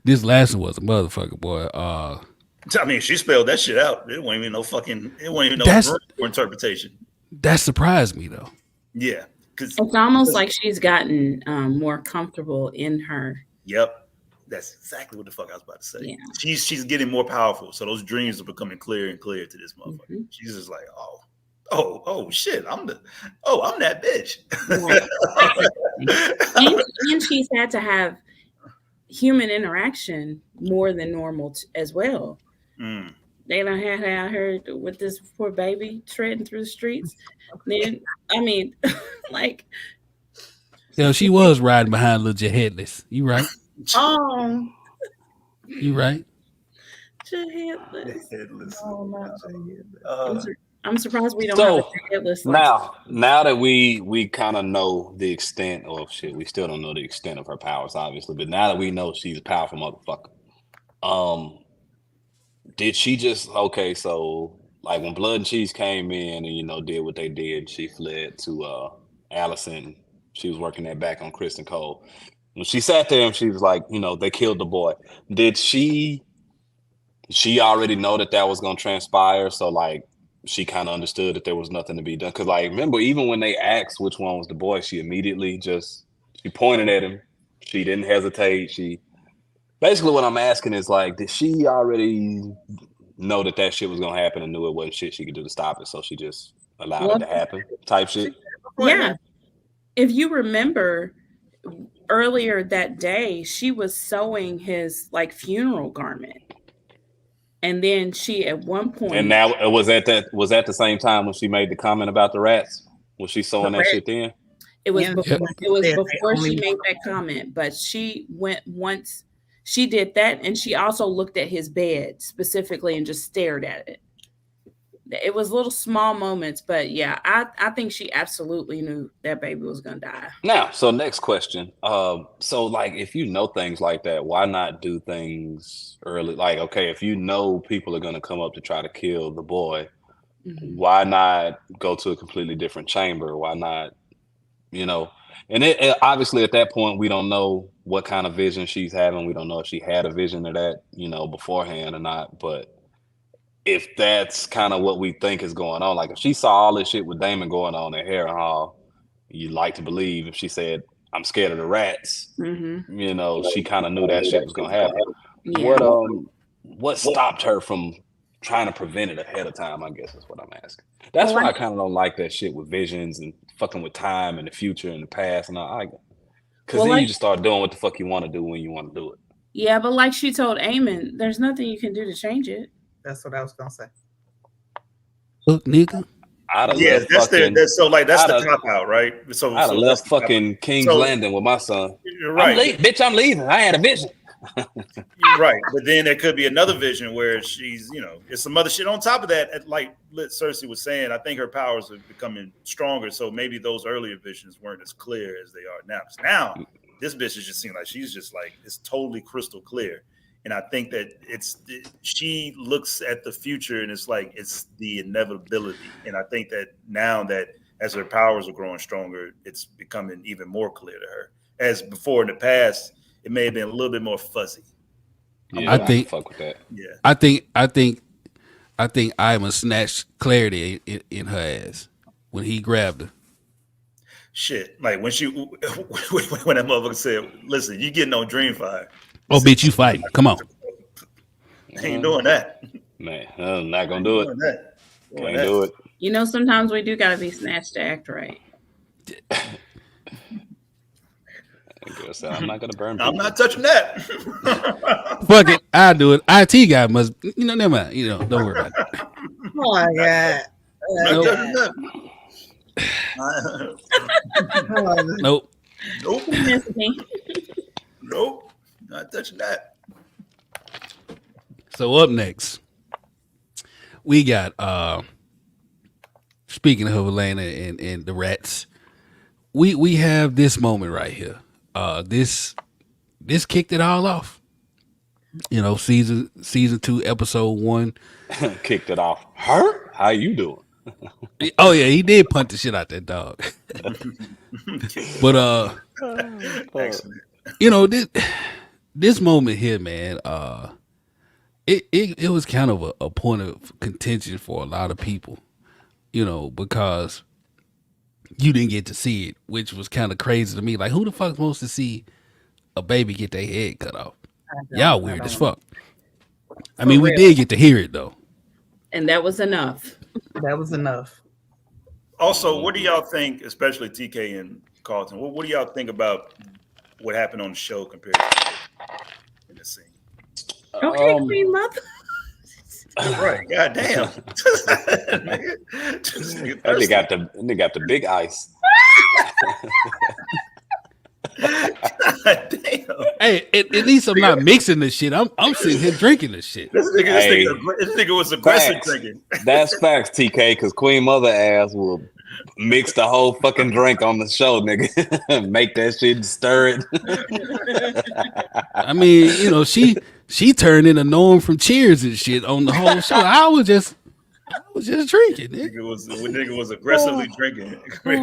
S2: this last one was a motherfucker, boy.
S1: I mean, she spelled that shit out. It wasn't even no fucking. It wasn't even no
S2: That's-
S1: room for interpretation.
S2: That surprised me though.
S1: Yeah, because
S5: It's almost like she's gotten more comfortable in her.
S1: Yep, that's exactly what the fuck I was about to say.
S5: Yeah.
S1: She's getting more powerful, so those dreams are becoming clearer and clearer to this motherfucker.
S5: Mhm.
S1: She's just like, oh shit, I'm that bitch.
S5: And she's had to have human interaction more than normal as well.
S1: Mm.
S5: They done had out here with this poor baby treading through the streets. Then, I mean, like,
S2: She was riding behind little Headless. You right?
S4: Oh,
S2: You right?
S5: headless.
S1: Headless.
S4: no, not Headless.
S5: I'm surprised we don't
S6: So,
S5: have a headless.
S6: Now that we kind of know the extent, or shit, we still don't know the extent of her powers, obviously. But now that we know she's a powerful motherfucker, did she just so like when Blood and Cheese came in and did what they did, she fled to Allison. She was working that back on Kristen Cole. When she sat there and she was like, they killed the boy. Did she already know that was going to transpire? So like she kind of understood that there was nothing to be done. Because like remember, even when they asked which one was the boy, she immediately she pointed at him. She didn't hesitate. Basically what I'm asking is like, did she already know that shit was gonna happen and knew it wasn't shit she could do to stop it? So she just allowed it to happen, type shit.
S5: Yeah. If you remember earlier that day, she was sewing his like funeral garment. And then she at one point,
S6: And now was at the same time when she made the comment about the rats? Was she sewing that shit then?
S5: it was
S4: Yeah.
S5: before she made that comment, but she went once. She did that, and she also looked at his bed specifically and just stared at it. It was little small moments, but yeah, I think she absolutely knew that baby was gonna die.
S6: Now, so next question. So like if you know things like that, why not do things early? Like, okay, if you know people are gonna come up to try to kill the boy, why not go to a completely different chamber? Why not, And it obviously at that point we don't know what kind of vision she's having. We don't know if she had a vision of that, beforehand or not. But if that's kind of what we think is going on, like if she saw all this shit with Daemon going on at Harrenhal, you'd like to believe if she said, "I'm scared of the rats," she kind of knew that shit was gonna happen.
S5: Yeah.
S6: What stopped her from trying to prevent it ahead of time? I guess is what I'm asking. That's why I kind of don't like that shit with visions and fucking with time and the future and the past and all. Because then you just start doing what the fuck you want to do when you want to do it.
S5: Yeah, but like she told Aemond, there's nothing you can do to change it.
S4: That's what I was gonna say.
S2: Look, nigga.
S1: That's the cop out, right? So
S6: I'd have left fucking King's Landing with my son.
S1: You're right,
S6: I'm leaving. I had a vision.
S1: You're right, but then there could be another vision where she's, it's some other shit on top of that. Like Cersei was saying, I think her powers are becoming stronger, so maybe those earlier visions weren't as clear as they are now. Because now this bitch is just seeing like she's just like it's totally crystal clear, and I think that she looks at the future and it's like it's the inevitability, and I think that now that as her powers are growing stronger, it's becoming even more clear to her. As before in the past, it may have been a little bit more fuzzy.
S6: Yeah, I think fuck with that.
S1: Yeah,
S2: I think Aemond snatched clarity in her ass when he grabbed her.
S1: Shit, like when that motherfucker said, "Listen, you getting on Dreamfire."
S2: Oh, bitch, you fighting? Come on.
S1: Ain't doing that.
S6: Man, I'm not gonna do it. Can't do it.
S5: Sometimes we do gotta be snatched to act right.
S6: I'm not gonna burn people.
S1: I'm not touching that.
S2: Fuck it, I do it. IT guy must, never mind. Don't worry about it.
S4: Oh my god.
S2: Nope.
S1: Nope. Not touching that.
S2: So up next, we got speaking of Helaena and the rats, we have this moment right here. This kicked it all off. Season 2, episode 1.
S6: Kicked it off. Her? How you doing?
S2: Oh yeah, he did punt the shit out that dog. But
S1: excellent.
S2: this moment here, man, it was kind of a point of contention for a lot of people, because you didn't get to see it, which was kind of crazy to me. Like, who the fuck wants to see a baby get their head cut off? Y'all weird as fuck. I mean, we did get to hear it though,
S5: and that was enough.
S4: That was enough.
S1: Also, what do y'all think, especially TK and Carlton? What do y'all think about what happened on the show compared to in the scene?
S5: Okay, Queen Mother.
S1: Right, goddamn.
S6: They got the big ice.
S1: God damn.
S2: Hey, at least I'm not mixing this shit. I'm sitting here drinking this shit.
S1: This nigga was aggressive drinking.
S6: That's facts, TK, because Queen Mother ass will mix the whole fucking drink on the show, nigga. Make that shit, stir it.
S2: I mean, she turned into Norm from Cheers and shit on the whole show. I was just drinking.
S1: Nigga was aggressively drinking.
S5: We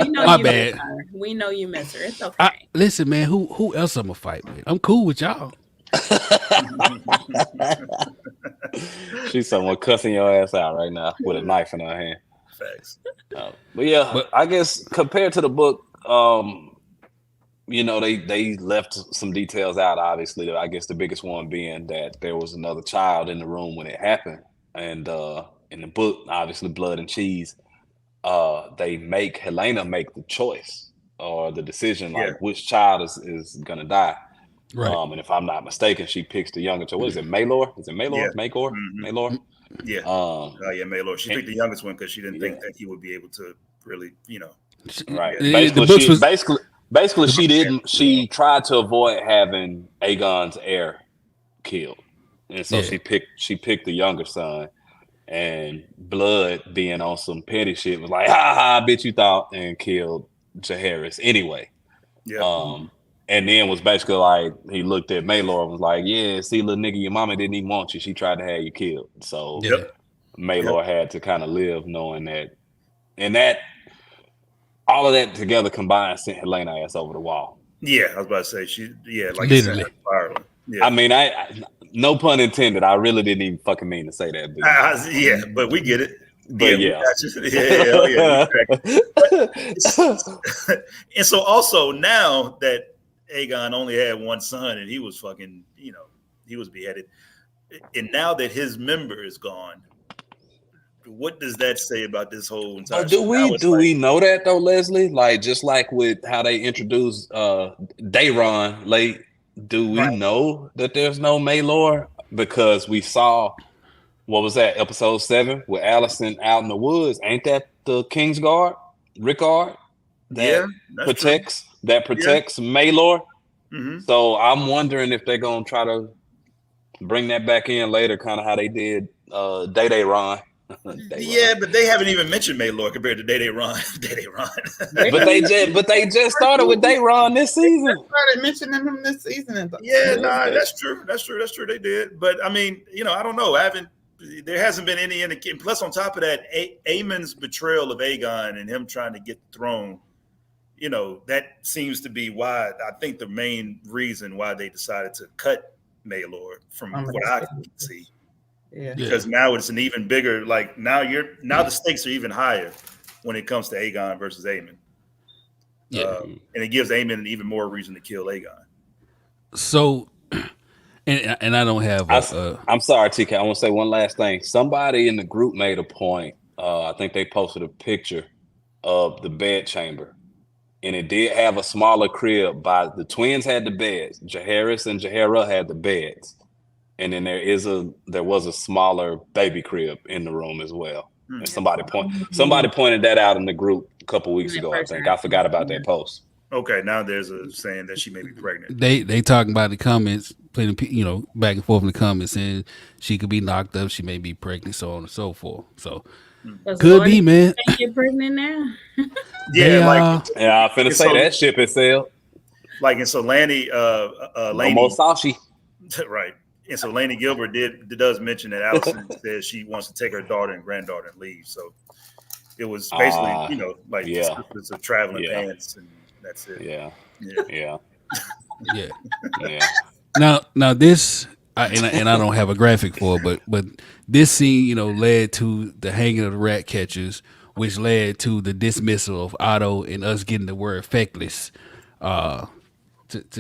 S5: know
S2: My
S5: you
S2: bad.
S5: miss her. We know you miss her. It's okay.
S2: Listen, man, who else I'm gonna fight with? I'm cool with y'all.
S6: She's someone cussing your ass out right now with a knife in her hand.
S1: Facts.
S6: But I guess compared to the book, they left some details out. Obviously, I guess the biggest one being that there was another child in the room when it happened, and in the book, obviously, Blood and Cheese, they make Helaena make the choice or the decision, like which child is gonna die.
S2: Right.
S6: And if I'm not mistaken, she picks the younger child. What is it, Maelor? Is it Maelor?
S1: Yeah.
S6: Maelor?
S1: Mm-hmm.
S6: Maelor?
S1: Yeah. Maelor. She picked the youngest one because she didn't think that he would be able to really,
S6: Right.
S2: The
S6: Basically, she didn't. She tried to avoid having Aegon's heir killed, and so she picked the younger son. And Blood, being on some petty shit, was like, "Ha ha, bitch, you thought," and killed Jaehaerys anyway.
S1: Yeah.
S6: And then was basically like, he looked at Maelor and was like, "Yeah, see, little nigga, your mama didn't even want you. She tried to have you killed." So Maelor had to kind of live knowing that, and that. All of that together combined sent Helaena ass over the wall.
S1: Yeah, I was about to say like
S2: literally.
S1: Yeah.
S6: I mean, I no pun intended. I really didn't even fucking mean to say that.
S1: But but we get it.
S6: But
S1: And so also now that Aegon only had one son and he was fucking, he was beheaded, and now that his member is gone, what does that say about this whole entire
S6: do we know that though, Leslie? Like, just like with how they introduced Daemon late, do we know that there's no Maelor? Because we saw, what was that, episode 7 with Alicent out in the woods? Ain't that the Kingsguard, Rickard, that protects Maelor?
S1: Mm-hmm.
S6: So I'm wondering if they're gonna try to bring that back in later, kind of how they did Daemon.
S1: Yeah, but they haven't even mentioned Maelor compared to Day Ron.
S6: but they just started with Daemon this season.
S4: They started mentioning him this season.
S1: That's true. They did. But I mean, I don't know. There hasn't been any indication. Plus, on top of that, Aemond's betrayal of Aegon and him trying to get the throne, that seems to be why, I think, the main reason why they decided to cut Maelor from what I can see.
S4: Yeah.
S1: Because now it's an even bigger, like now the stakes are even higher when it comes to Aegon versus Aemond.
S2: Yeah.
S1: And it gives Aemond even more reason to kill Aegon.
S2: So, and I don't have.
S6: I'm sorry, TK. I want to say one last thing. Somebody in the group made a point. I think they posted a picture of the bed chamber, and it did have a smaller crib. The twins had the beds. Jaehaerys and Jaehaera had the beds. And then there was a smaller baby crib in the room as well. And somebody pointed that out in the group a couple weeks ago. I think I forgot about that post.
S1: Okay, now there's a saying that she may be pregnant.
S2: They talking about the comments, putting back and forth in the comments, saying she could be knocked up, she may be pregnant, so on and so forth. So could be, man.
S5: You're pregnant now.
S1: I'm
S6: finna say that ship is sailed.
S1: Like, and so Lanny,
S6: Sashi.
S1: Right. And so Lainey Gilbert does mention that Alicent says she wants to take her daughter and granddaughter and leave. So it was basically, it's a traveling pants, and that's it.
S6: Yeah.
S2: Now this and I don't have a graphic for it, but this scene, you know, led to the hanging of the rat catchers, which led to the dismissal of Otto and us getting the word feckless to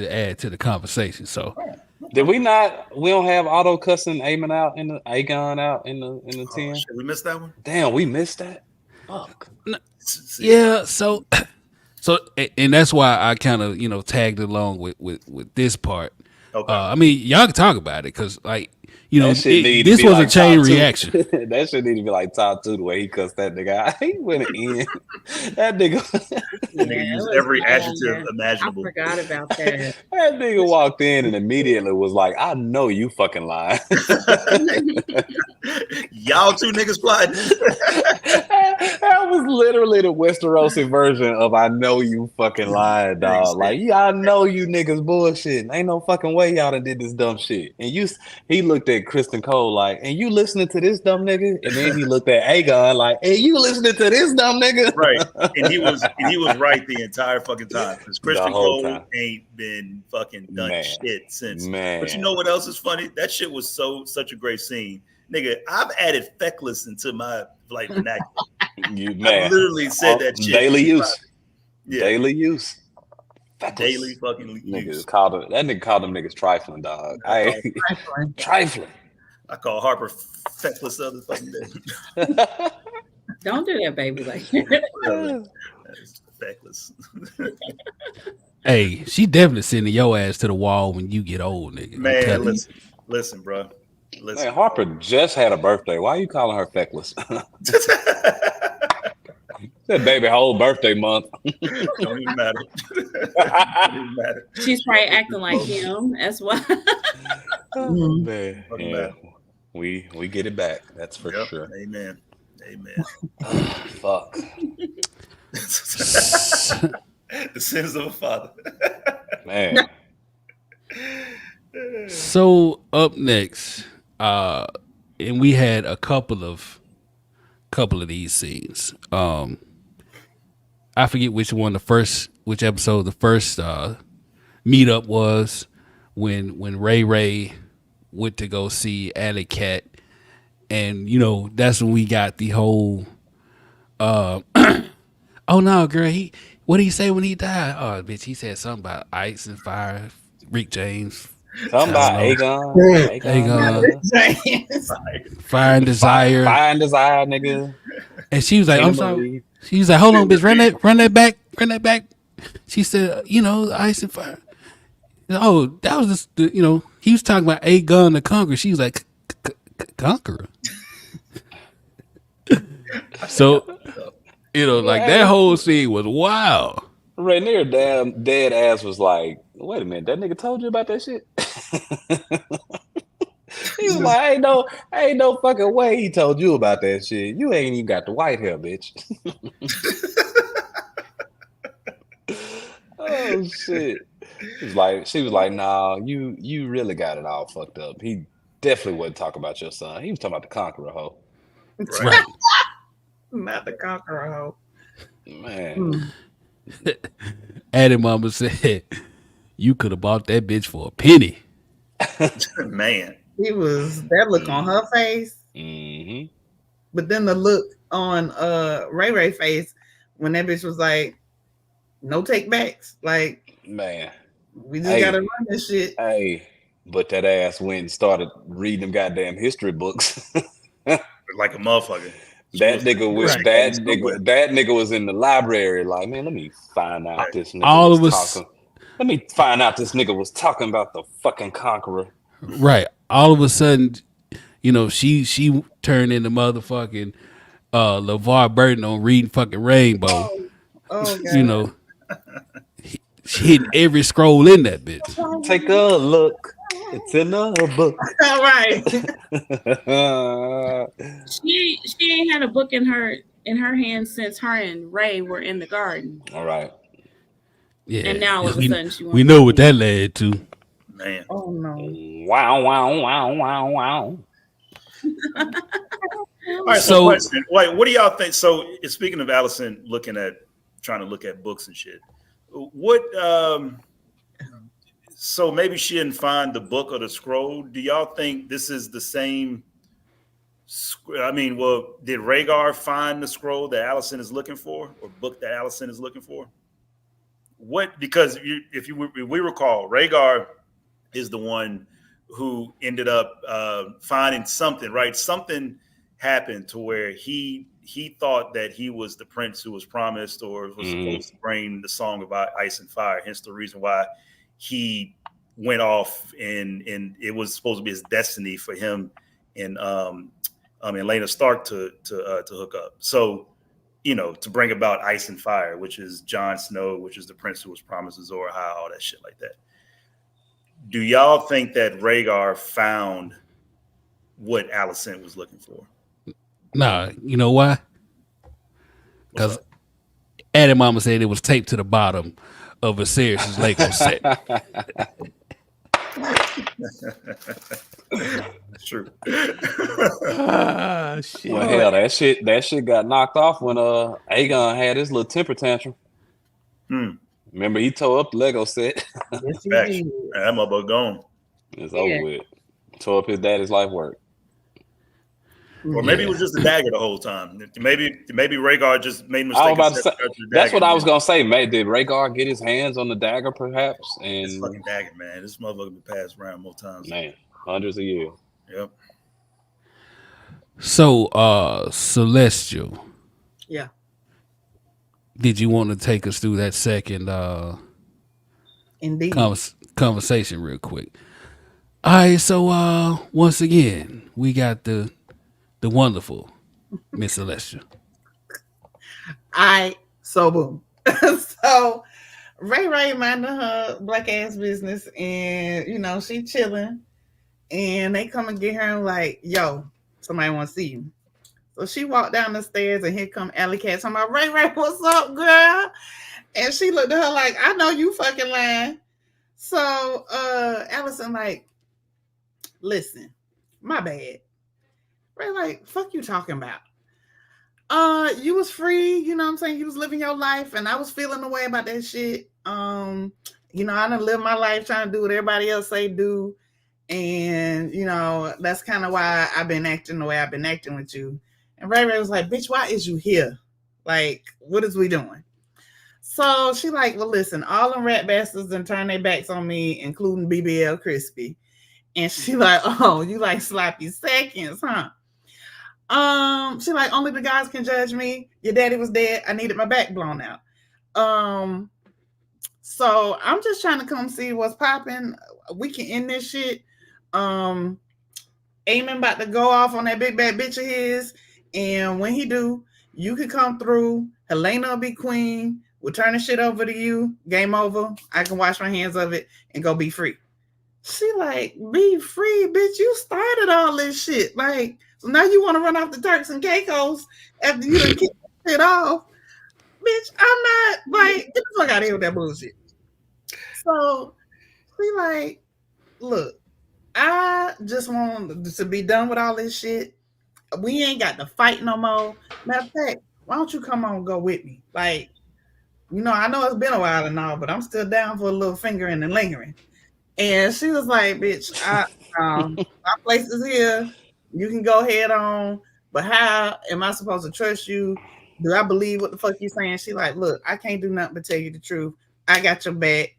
S2: add to the conversation. So
S6: did we not? We don't have Otto cussing Aemond out in the Aegon out in the 10.
S1: Shit, we missed that one.
S6: Damn, we missed that. Fuck.
S2: yeah, so and that's why I kind of, you know, tagged along with this part.
S1: Okay.
S2: I mean, y'all can talk about it because, like, you know,
S6: That shit need to
S2: this
S6: be
S2: was
S6: like
S2: a chain
S6: top two.
S2: reaction.
S6: That shit need to be like top 2 the way he cussed that nigga out. He went in. That nigga.
S1: The nigga used every adjective imaginable.
S5: I forgot about that.
S6: That nigga walked in and immediately was like, I know you fucking lying.
S1: Y'all two niggas plotting.
S6: That was literally the Westerosi version of I know you fucking lying, dog. Like, yeah, I know you niggas bullshitting. Ain't no fucking way y'all done did this dumb shit. And he looked at Kristen Cole like, and you listening to this dumb nigga? And then he looked at Aegon like, and you listening to this dumb nigga?
S1: Right. And he was right the entire fucking time. Because Kristen Cole ain't been fucking done shit since.
S6: Man.
S1: But you know what else is funny? That shit was such a great scene. Nigga, I've added feckless into my like vernacular.
S6: You man.
S1: I literally said that shit.
S6: Daily use. Yeah. Daily use. Feckless.
S1: Daily fucking use.
S6: Niggas called them niggas trifling, dog. Trifling.
S1: I call Harper feckless the other fucking day.
S5: Don't do that, baby. Like
S1: that's feckless.
S2: Hey, she definitely sending your ass to the wall when you get old, nigga.
S1: Man, listen, bro. Listen.
S6: Man, Harper just had a birthday. Why are you calling her feckless? That baby whole birthday month.
S1: Don't even matter. Don't even matter.
S5: She's probably acting like him. That's why.
S6: Oh, man. Yeah. We get it back. That's for sure.
S1: Amen.
S6: Fuck.
S1: The sins of a father.
S6: Man.
S2: So up next, and we had a couple of these scenes. I forget which episode the first meetup was when Ray went to go see Alley Cat, and you know that's when we got the whole oh no girl, what did he say when he died? Oh bitch, he said something about ice and fire, Rick James.
S6: Something about Aegon.
S2: Fire and desire.
S6: Fire and desire, nigga.
S2: And she was like, I'm sorry. She was like, hold on, bitch, run that back. She said, you know, ice and fire. Oh, that was just, you know, he was talking about Aegon the Conqueror. She was like, Conqueror. So, you know, like that whole scene was wild.
S6: Rhaenyra damn dead ass was like, wait a minute, that nigga told you about that shit? He was like, ain't no fucking way he told you about that shit. You ain't even got the white hair, bitch. Oh shit. She was like, nah, you really got it all fucked up. He definitely wouldn't talk about your son. He was talking about the Conqueror hoe.
S2: Right.
S4: Not the Conqueror hoe.
S6: Man.
S2: Addie mama said, you could have bought that bitch for a penny.
S1: Man.
S4: It was that look on her face.
S6: Mm-hmm.
S4: But then the look on Ray face when that bitch was like, no take backs. Like,
S6: man,
S4: we just gotta run this shit.
S6: Hey, but that ass went and started reading them goddamn history books.
S1: Like a motherfucker.
S6: That nigga was in the library. Like, man, let me find out this nigga
S2: all
S6: was
S2: of us.
S6: talking. Let me find out this nigga was talking about the fucking Conqueror.
S2: Right. All of a sudden, you know, she turned into motherfucking LeVar Burton on reading fucking Rainbow.
S4: Oh God.
S2: You know, she hitting every scroll in that bitch.
S6: Take a look. It's in a book.
S4: All right.
S5: She ain't had a book in her hand since her and Ray were in the garden.
S6: All right.
S2: Yeah.
S5: And now all of a sudden
S2: we know what that led to.
S1: Man.
S4: Oh no.
S6: Wow.
S1: All right, so question. Wait, what do y'all think? So speaking of Allison trying to look at books and shit, what So maybe she didn't find the book or the scroll. Do y'all think this is the same? I mean, well, did Rhaegar find the scroll that Alicent is looking for, or book that Alicent is looking for? What? Because if we recall, Rhaegar is the one who ended up finding something. Right? Something happened to where he thought that he was the prince who was promised or was supposed to bring the Song of Ice and Fire. Hence the reason why he went off and it was supposed to be his destiny for him and Helaena Stark to hook up. So, to bring about Ice and Fire, which is Jon Snow, which is the prince who was promised Azor Ahai, all that shit like that. Do y'all think that Rhaegar found what Alicent was looking for?
S2: Nah, you know why? Because Addy Mama said it was taped to the bottom of Viserys' Lego set.
S1: That's true.
S2: Shit.
S6: Well, hell, that shit got knocked off when Aegon had his little temper tantrum. Remember, he tore up the Lego set.
S4: Yes, he
S1: That
S4: did.
S1: motherfucker gone.
S6: It's over with. Tore up his daddy's life work.
S1: Or maybe it was just a dagger the whole time. Maybe Rhaegar just made a mistake.
S6: I was about to say, that's what I was gonna say, mate. Did Rhaegar get his hands on the dagger, perhaps? And
S1: This fucking dagger, man. This motherfucker been passed around more times.
S6: man, hundreds of years.
S1: Yep.
S2: So, Celestial.
S4: Yeah.
S2: Did you want to take us through that second
S4: Indeed.
S2: conversation real quick? All right, so once again, we got the wonderful Miss Celestial.
S4: So boom. So Ray minding her black ass business, and she chilling, and they come and get her and like, yo, somebody want to see you. So she walked down the stairs, and here come Alley-Cat talking about, Ray, what's up, girl? And she looked at her like, I know you fucking lying. So Alicent like, listen, my bad. Ray like, fuck you talking about? You was free, you know what I'm saying? You was living your life, and I was feeling the way about that shit. I done lived my life trying to do what everybody else say do. And, that's kind of why I've been acting the way I've been acting with you. And Ray was like, bitch, why is you here? Like, what is we doing? So she like, well, listen, all them rat bastards done turn their backs on me, including BBL Crispy. And she like, oh, you like sloppy seconds, huh? She like, only the guys can judge me. Your daddy was dead. I needed my back blown out. So I'm just trying to come see what's popping. We can end this shit. Aemond about to go off on that big bad bitch of his. And when he do, you can come through. Helaena will be queen. We'll turn the shit over to you. Game over. I can wash my hands of it and go be free. She like, be free, bitch. You started all this shit. Like, so now you want to run off the Turks and Caicos after you done kicked shit off. Bitch, I'm not, like, get the fuck out of here with that bullshit. So she like, look, I just want to be done with all this shit. We ain't got to fight no more. Matter of fact, why don't you come on and go with me? Like, I know it's been a while and all, but I'm still down for a little fingering and lingering. And she was like, bitch, my place is here. You can go head on. But how am I supposed to trust you? Do I believe what the fuck you saying? She like, look, I can't do nothing but tell you the truth. I got your back.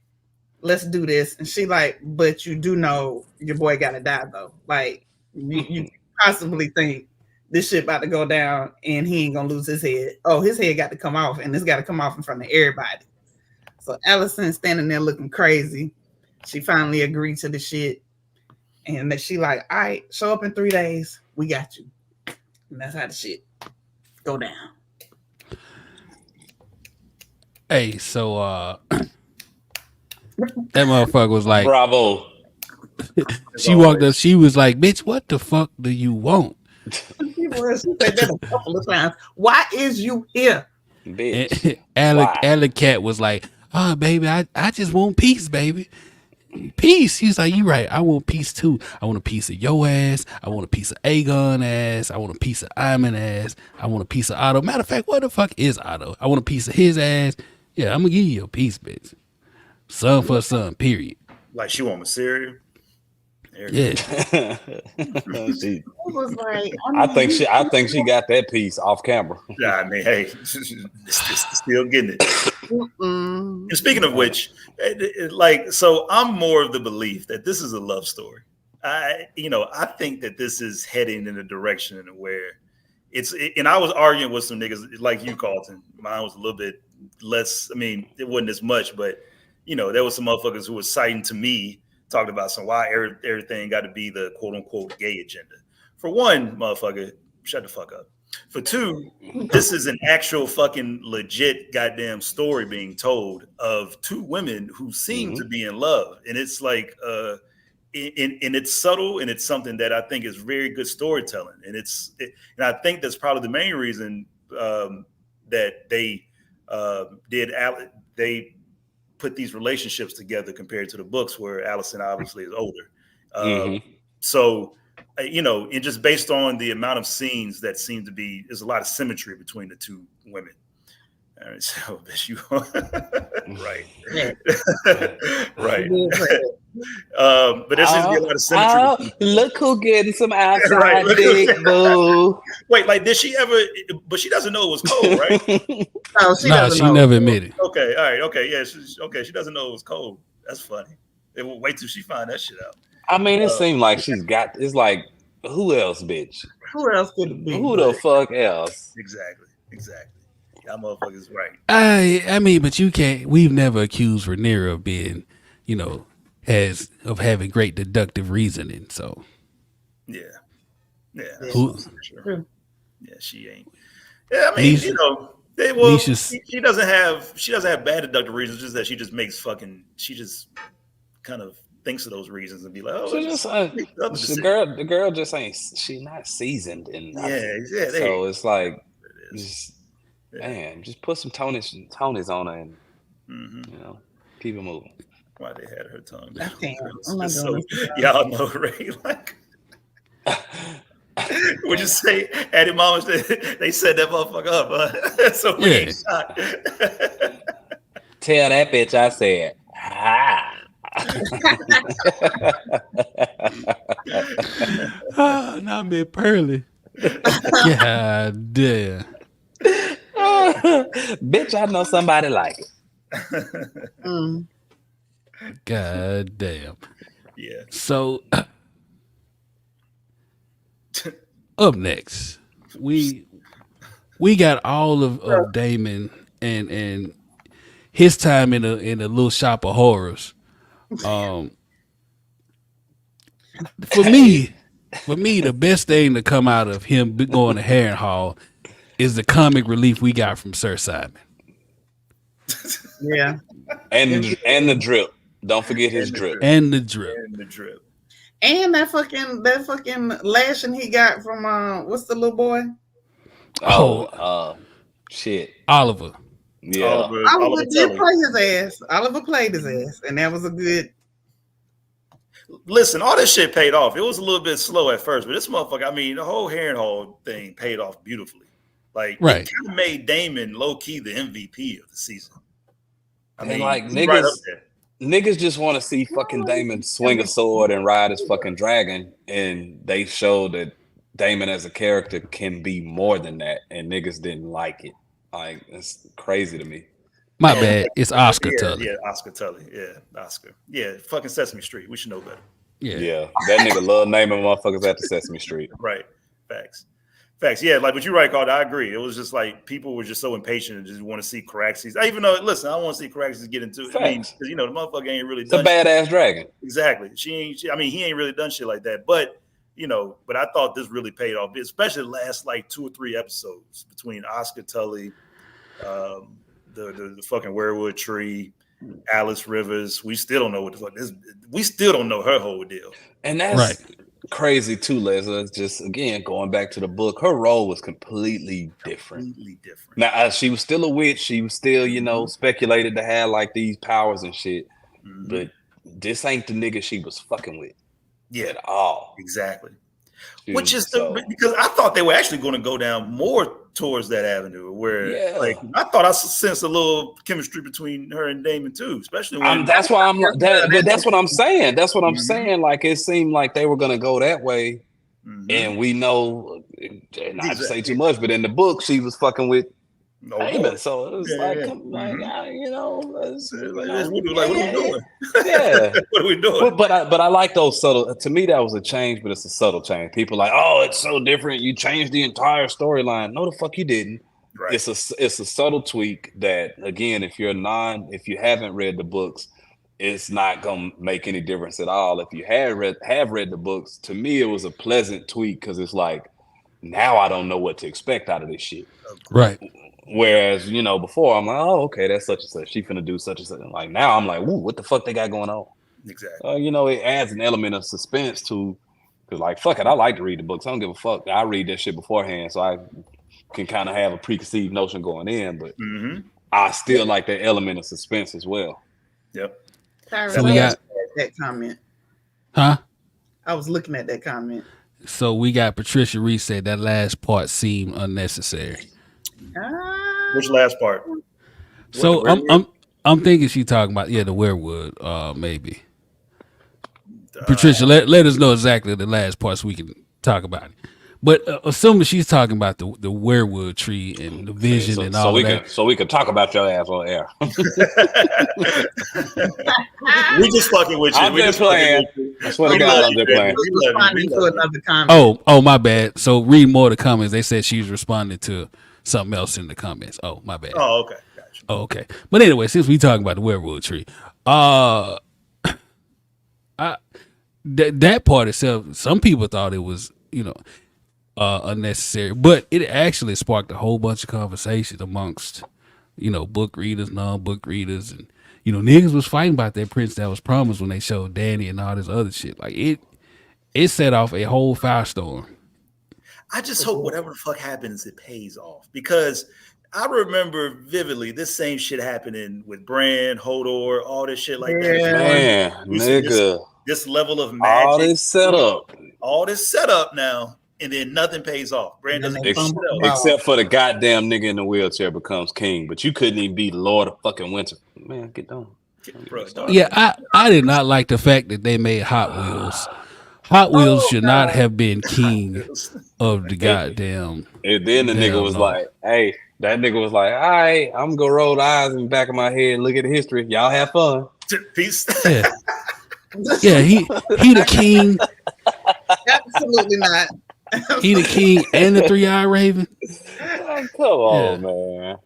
S4: Let's do this. And she like, but you do know your boy got to die, though. Like, you possibly think this shit about to go down and he ain't going to lose his head. Oh, his head got to come off, and it's got to come off in front of everybody. So Alicent standing there looking crazy. She finally agreed to the shit. And she like, all right, show up in 3 days. We got you. And that's how the shit go down.
S2: Hey, so that motherfucker was like,
S6: bravo.
S2: She walked up, she was like, bitch, what the fuck do you want?
S4: She said that a couple of times. Why is you here?
S6: Bitch.
S2: Alley-Cat was like, oh, baby, I just want peace, baby. Peace. He's like, you right. I want peace too. I want a piece of your ass. I want a piece of Aegon ass. I want a piece of Aemond ass. I want a piece of Otto. Matter of fact, what the fuck is Otto? I want a piece of his ass. Yeah, I'm gonna give you a piece, bitch. Son for son, period.
S1: Like she want Syria.
S2: Yeah.
S4: It was like,
S6: I think she got that piece off camera.
S1: Yeah, I mean, hey, still getting it.
S4: Mm-mm.
S1: And speaking of which, like, so I'm more of the belief that this is a love story. I think that this is heading in a direction where and I was arguing with some niggas like you, Carlton. Mine was a little bit less. I mean, it wasn't as much, but there was some motherfuckers who were citing to me, talking about some why everything got to be the quote unquote gay agenda. For one, motherfucker, shut the fuck up. For two, this is an actual fucking legit goddamn story being told of two women who seem to be in love, and it's like and it's subtle, and it's something that I think is very good storytelling, and and I think that's probably the main reason that they they put these relationships together compared to the books, where Allison obviously is older. So and just based on the amount of scenes that seem to be, there's a lot of symmetry between the two women. All right, so you right, right. But there seems to be a lot of symmetry.
S6: Look who getting some outside
S1: Right,
S6: dick, boo.
S1: Wait, like did she ever? But she doesn't know it was cold, right?
S4: No,
S2: She never admitted.
S1: Okay, all right, okay, yeah, she doesn't know it was cold. That's funny. Wait till she find that shit out.
S6: I mean, it seemed like she's got. It's like, who else, bitch?
S4: Who else could it be?
S6: Who the fuck else?
S1: Exactly. Y'all motherfuckers right.
S2: I mean, but you can't. We've never accused Rhaenyra of being, of having great deductive reasoning. So
S1: yeah,
S2: Who-
S1: sure. Yeah, she ain't. Yeah, I mean, she doesn't have bad deductive reasons. Just that she just she just kind of thinks of those reasons and be like, oh,
S6: the girl just ain't. She's not seasoned in nothing.
S1: Yeah.
S6: So it's like, man, just put some tonies on her and keep it moving.
S1: Why they had her tongue?
S4: Y'all
S1: know, Ray. Like, would you say, Addie Mama? They set that motherfucker up, so we ain't shot.
S6: Tell that bitch I said,
S2: not me pearly. God damn.
S6: Bitch, I know somebody like it.
S2: God damn.
S1: Yeah.
S2: So up next, we got all of Daemon and his time in a little shop of horrors. For me, the best thing to come out of him going to Harrenhal is the comic relief we got from Sir Simon.
S4: Yeah,
S6: and the drip. Don't forget his drip.
S2: And the drip.
S4: And that fucking lashing he got from what's the little boy?
S6: Shit.
S2: Oliver.
S6: Yeah.
S4: Oliver did play his ass. Oliver played his ass, and that was a good.
S1: Listen, all this shit paid off. It was a little bit slow at first, but this motherfucker, I mean, the whole Harrenhal thing paid off beautifully. Like, it kind of made Daemon low key the MVP of the season. I mean,
S6: like niggas just want to see fucking Daemon swing a sword and ride his fucking dragon, and they showed that Daemon as a character can be more than that, and niggas didn't like it. Like, it's crazy to me.
S2: My bad. It's Oscar Tully.
S1: Yeah, Oscar Tully. Yeah, Oscar. Yeah, fucking Sesame Street. We should know better.
S6: Yeah. That nigga love naming motherfuckers after Sesame Street.
S1: Right. Facts. Yeah, like, but you're right, Carl. I agree. It was just like people were just so impatient and just want to see Caraxes. Even though, listen, I want to see Caraxes get into it. I mean, because the motherfucker ain't really done.
S6: It's a badass dragon.
S1: Exactly. He ain't really done shit like that. But but I thought this really paid off, especially the last like 2 or 3 episodes between Oscar Tully, the fucking werewood tree, Alice Rivers. We still don't know what the fuck this. We still don't know her whole deal.
S6: And that's crazy too, Leslie. Just again going back to the book, her role was completely different. Now she was still a witch. She was still, speculated to have like these powers and shit. But this ain't the nigga she was fucking with.
S1: Yeah,
S6: at all.
S1: Exactly. Which is because I thought they were actually going to go down more towards that avenue where, like, I thought I sensed a little chemistry between her and Daemon too, especially when
S6: that's why I'm that's what I'm saying. That's what I'm saying. Like, it seemed like they were gonna go that way, and we know, not to say too much, but in the book, she was fucking with Aemond, so it was you know, what are we doing? Yeah, what are we doing? But I like those subtle. To me, that was a change, but it's a subtle change. People are like, oh, it's so different. You changed the entire storyline. No, the fuck you didn't. Right. It's a subtle tweak that, again, if you haven't read the books, it's not gonna make any difference at all. If you have read the books, to me, it was a pleasant tweak because it's like, now I don't know what to expect out of this shit.
S2: Right.
S6: Whereas, you know, before I'm like, oh, okay, that's such and such. She finna do such and such. Like, now I'm like, ooh, what the fuck they got going on?
S1: Exactly.
S6: You know, it adds an element of suspense to, because, like, fuck it, I like to read the books. I don't give a fuck. I read that shit beforehand, so I can kind of have a preconceived notion going in, but I still like that element of suspense as well.
S1: Yep.
S4: So we got that comment.
S2: Huh?
S4: I was looking at that comment.
S2: So we got Patricia Reese said that last part seemed unnecessary.
S1: Which last part?
S2: So I'm thinking she talking about the werewood, maybe. Patricia, let us know exactly the last part so we can talk about it. But assuming she's talking about the werewood tree and the vision and all that.
S6: So we can talk about your ass on air.
S1: We just fucking with you.
S6: I'm just playing. I swear to God, I'm just playing.
S4: Responding to another comment.
S2: Oh, my bad. So read more of the comments. They said she's responding to something else in the comments. Oh, my bad.
S1: Oh, okay. Gotcha.
S2: Oh, okay. But anyway, since we talking about the werewood tree, that part itself, some people thought it was, unnecessary, but it actually sparked a whole bunch of conversations amongst, book readers, non-book readers, and niggas was fighting about that prince that was promised when they showed Danny and all this other shit. Like it set off a whole firestorm.
S1: I just hope whatever the fuck happens, it pays off, because I remember vividly this same shit happening with Bran, Hodor, all this shit like that.
S6: Man, nigga.
S1: This level of magic.
S6: All this setup
S1: now, and then nothing pays off. Bran doesn't
S6: except for the goddamn nigga in the wheelchair becomes king, but you couldn't even be the Lord of fucking Winter. Man, get down.
S2: Yeah, I did not like the fact that they made Hot Wheels. Hot Wheels should not have been king of the goddamn.
S6: And then the nigga was like, hey, that nigga was like, all right, I'm gonna roll the eyes in the back of my head and look at the history. Y'all have fun.
S1: Peace.
S2: Yeah, he the king.
S4: Absolutely not.
S2: He the king and the 3-eyed raven.
S6: Come on, man.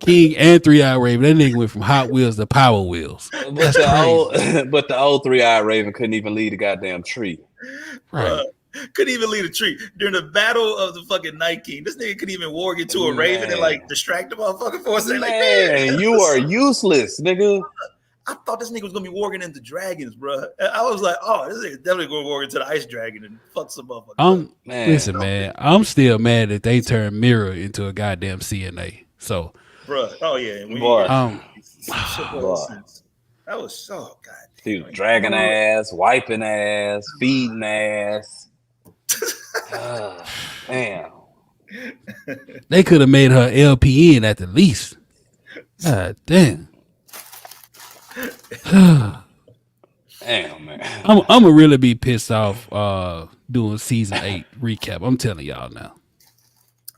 S2: King and 3-eyed raven. That nigga went from Hot Wheels to Power Wheels.
S6: But the old 3-eyed raven couldn't even lead a goddamn tree.
S2: Right.
S1: Couldn't even lead a tree during the battle of the fucking Night King. This nigga couldn't even warg into a raven and distract the motherfucker for a second.
S6: Man, you are useless, nigga.
S1: I thought this nigga was gonna be warging into dragons, bro. I was like, oh, this nigga definitely gonna warg into the ice dragon and fuck some motherfucker.
S2: Listen, man, I'm still mad that they turned Mirror into a goddamn CNA. So,
S1: bro, oh yeah, that was so goddamn.
S6: He was dragging ass, wiping ass, feeding ass. Damn.
S2: They could have made her LPN at the least. God damn.
S6: Damn, man.
S2: I'm gonna really be pissed off doing season 8 recap. I'm telling y'all now.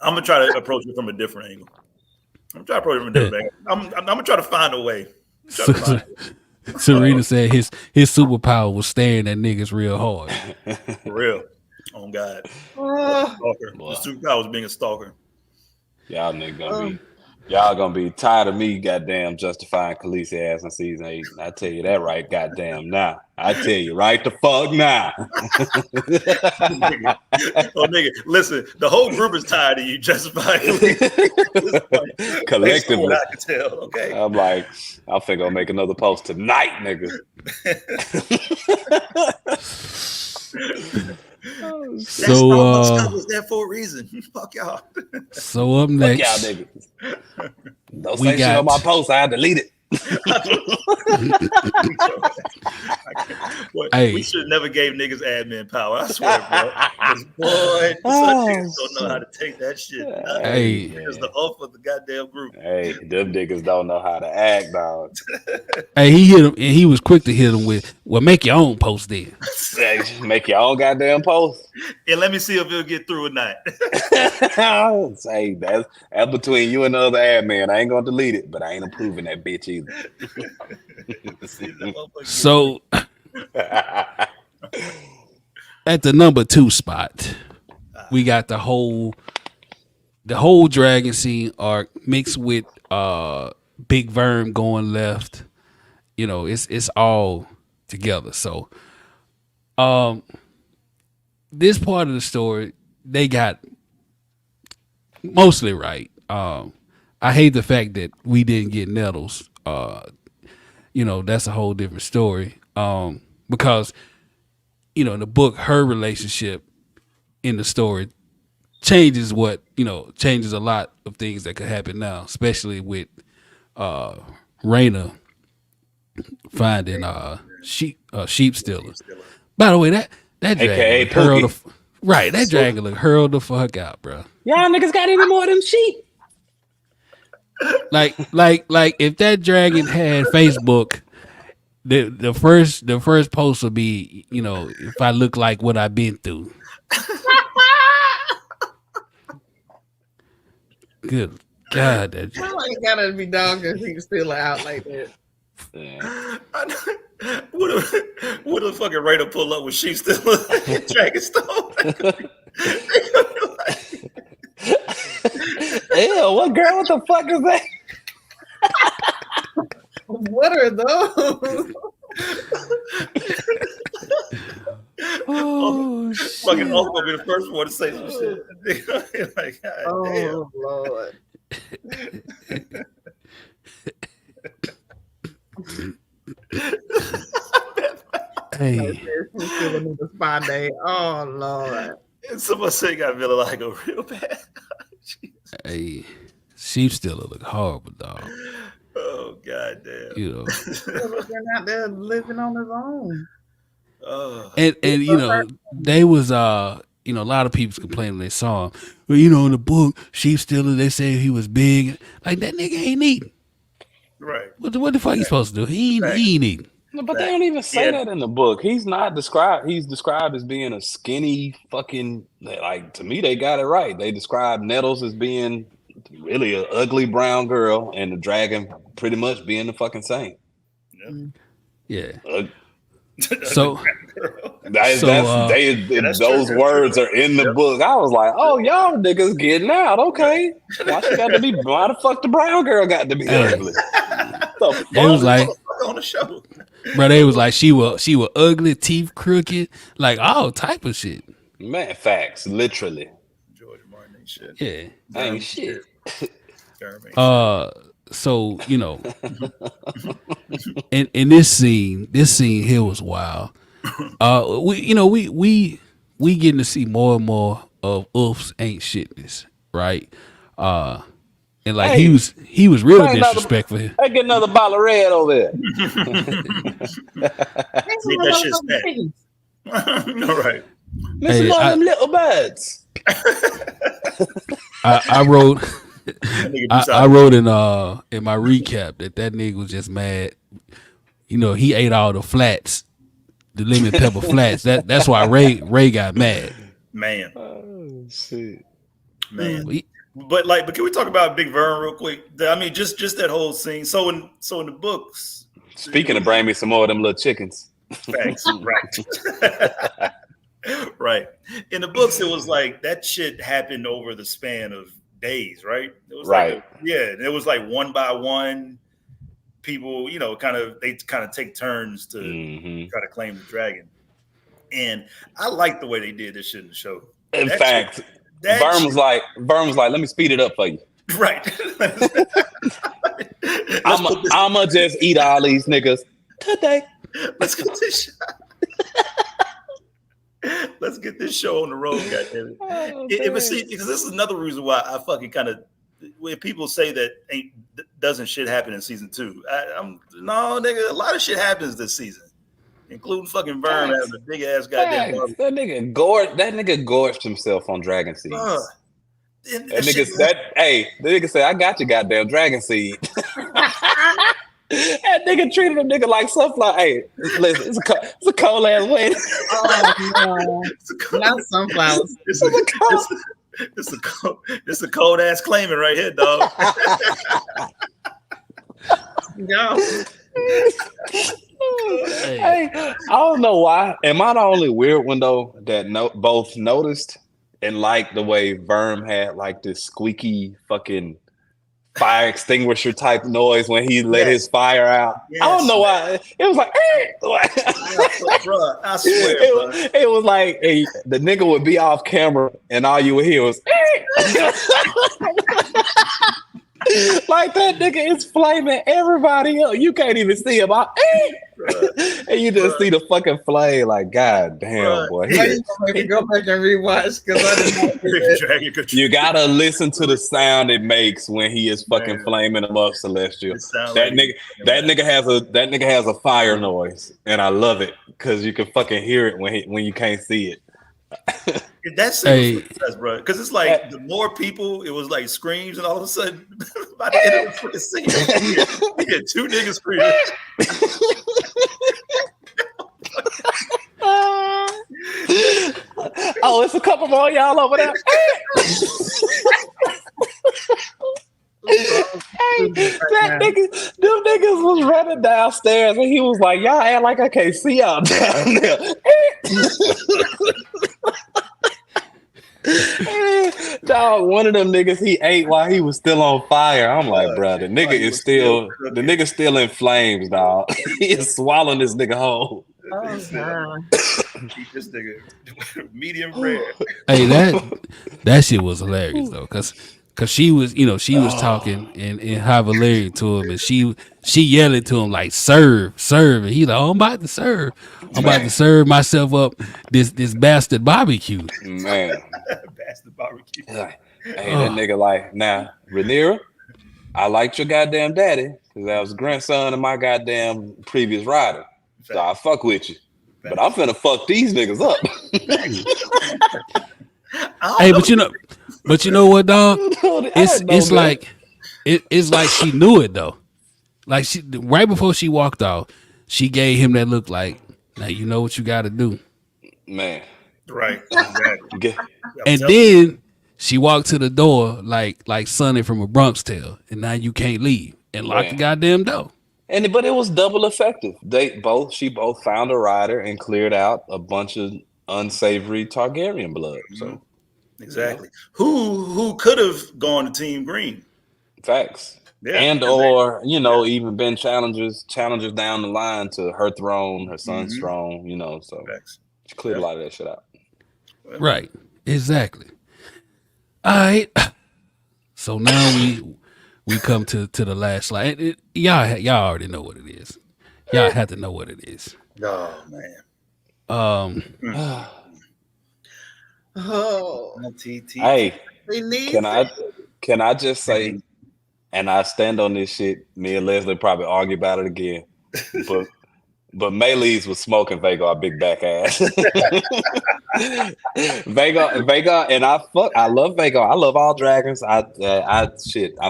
S1: I'm gonna try to approach it from a different angle. I'm gonna try to find a way.
S2: Serena said his superpower was staring at niggas real hard.
S1: For real. Oh God. Stalker. The superpower was being a stalker.
S6: Y'all niggas gonna be tired of me goddamn justifying Khaleesi ass in season 8. I tell you that right goddamn now. I tell you right the fuck now.
S1: Nigga, listen, the whole group is tired of you justifying
S6: collectively.
S1: I can tell, okay.
S6: I'm like, I think I'll make another post tonight, nigga.
S2: So
S1: was there for a reason. Fuck y'all.
S2: So up next,
S6: fuck y'all niggas. Don't say shit on my post. I delete it.
S1: Boy,
S2: Hey.
S1: we should have never gave niggas admin power. I swear, bro. 'Cause, boy, some niggas don't know how to take that shit.
S2: Hey.
S1: It's the off of the goddamn group.
S6: Hey, them niggas don't know how to act, dog.
S2: Hey, he hit him, and he was quick to hit him with, "Well, make your own post then."
S6: Hey, make your own goddamn post.
S1: And let me see if it'll get through or not.
S6: Say that's between you and the other admin. I ain't gonna delete it, but I ain't approving that bitch either.
S2: So at the number 2 spot, we got the whole dragon scene arc mixed with Big Verm going left. You know, it's all together. So this part of the story they got mostly right. I hate the fact that we didn't get Nettles. You know, that's a whole different story. Because, you know, in the book, her relationship in the story changes changes a lot of things that could happen now, especially with Rhaena finding sheep stealer. By the way, that dragon hurled that dragon look hurled the fuck out, bro.
S6: Y'all niggas got any more of them sheep?
S2: Like if that dragon had Facebook, the first post would be, you know, if I look like what I've been through. Good God, that dragon.
S4: It gotta be dog if he still out like that.
S6: Yeah.
S1: What the fucking Raider pull up with sheep still dragon stone?
S6: Ew, what girl? What the fuck is that?
S4: What are those?
S2: Oh,
S1: Fucking Uncle will be the first one to say some shit. Like, God damn.
S4: Oh Lord.
S2: hey,
S4: Oh Lord.
S1: And somebody say got vitiligo real bad.
S2: hey, sheep stealer look horrible, dog.
S1: Oh God damn.
S2: You know,
S4: They're out there living on his own.
S1: Oh.
S2: and you know, they was you know, a lot of people complaining they saw him. Well, you know, in the book, sheep stealer, they say he was big. Like that nigga ain't eating.
S1: Right.
S2: What the fuck he supposed to do? He ain't eating.
S6: No, but they don't even say that in the book. He's not described. He's described as being a skinny fucking. Like, to me, they got it right. They described Nettles as being really an ugly brown girl, and the dragon pretty much being the fucking same.
S2: Yeah.
S6: So those words are in the book. I was like, oh, y'all niggas getting out. Okay. Why the fuck the brown girl got to be ugly?
S2: It was like
S1: on the show.
S2: Bro, they was like she was ugly, teeth crooked, like all type of shit.
S6: Man, facts, literally.
S1: George Martin ain't shit.
S2: Yeah.
S6: Ain't shit.
S2: So, you know, in this scene here was wild. We getting to see more and more of Ulf's ain't shitness, right? And like he was real disrespectful.
S6: I get another bottle of red over there.
S1: That shit's bad. All right.
S6: Listen to them little birds.
S2: I wrote in my recap that nigga was just mad. You know, he ate all the flats, the lemon pepper flats. That's why Ray got mad.
S1: Man.
S6: Oh shit.
S1: Man. But can we talk about Big Vern real quick? I mean, just that whole scene. So in the books.
S6: Speaking of bring me some more of them little chickens.
S1: Facts, right. Right. In the books, it was like that shit happened over the span of days, right? It was
S6: right.
S1: It was like one by one. People, you know, they take turns to try to claim the dragon. And I like the way they did this shit in the show.
S6: In fact, Vern was like, let me speed it up for you.
S1: Right.
S6: I'ma just eat all these niggas today.
S1: Let's get this shot. Let's get this show on the road, goddammit. Because this is another reason why I fucking when people say that doesn't shit happen in season 2. No, nigga, a lot of shit happens this season. including fucking Verm having a big ass goddamn barbecue.
S6: That nigga gorged himself on dragon seeds.
S1: That
S6: nigga said, I got your goddamn dragon seed. That nigga treated a nigga like sunflower. Hey, listen, it's a cold ass way.
S4: Oh no, not sunflowers.
S1: It's a cold ass claiming right here, dog.
S4: No.
S6: Hey, I don't know why. Am I the only weird one though that both noticed and liked the way Verm had like this squeaky fucking fire extinguisher type noise when he let his fire out? Yes. I don't know why. It was like,
S1: bro, I swear,
S6: it was like the nigga would be off camera and all you would hear was like that nigga is flaming everybody else. You can't even see him. And you just see the fucking flame. Like, god damn, boy.
S4: Go back and rewatch because I didn't know.
S6: You gotta listen to the sound it makes when he is fucking flaming them up, Celestial. That nigga has a fire noise, and I love it because you can fucking hear it when you can't see it.
S1: That's success, bro. Because it's like the more people, it was like screams, and all of a sudden, by the end of the freaking scene, we get two niggas screaming.
S6: Oh, it's a couple more y'all over there. Them niggas was running downstairs, and he was like, "Y'all act like I can't see y'all down there." Dog, one of them niggas he ate while he was still on fire. I'm like, bro, the nigga's still in flames, dog. He is swallowing this nigga whole.
S4: Oh god.
S1: Keep this nigga medium rare.
S2: Hey, that shit was hilarious though, cause she was talking in high Valyrian to him, and she yelling to him like serve, and he's like, oh, I'm about to serve. I'm about to serve myself up this bastard barbecue.
S6: Man.
S1: Bastard barbecue.
S6: Hey, that nigga like, now, Rhaenyra, I liked your goddamn daddy, because I was grandson of my goddamn previous rider. So I fuck with you. But I'm finna fuck these niggas up.
S2: Hey, but you know what, dog? It's like she knew it though. Like she right before she walked off, she gave him that look like, now you know what you got to do,
S6: man.
S1: Right. Exactly.
S2: And then she walked to the door like Sonny from A Bronx Tale, and now you can't leave, and locked the goddamn door.
S6: But it was double effective. She both found a rider and cleared out a bunch of unsavory Targaryen blood. So
S1: exactly. Who could have gone to Team Green?
S6: Facts. Yeah, and or even been challengers down the line to her throne, her son's throne. So she cleared a lot of that shit out.
S2: Right. Exactly. All right. So now we come to the last slide. Y'all already know what it is. Y'all have to know what it is.
S1: Oh man.
S6: Hey, can I just say, and I stand on this shit, me and Leslie probably argue about it again, but Melees was smoking Vhagar big back ass. Vhagar, and I love Vhagar. I love all dragons. I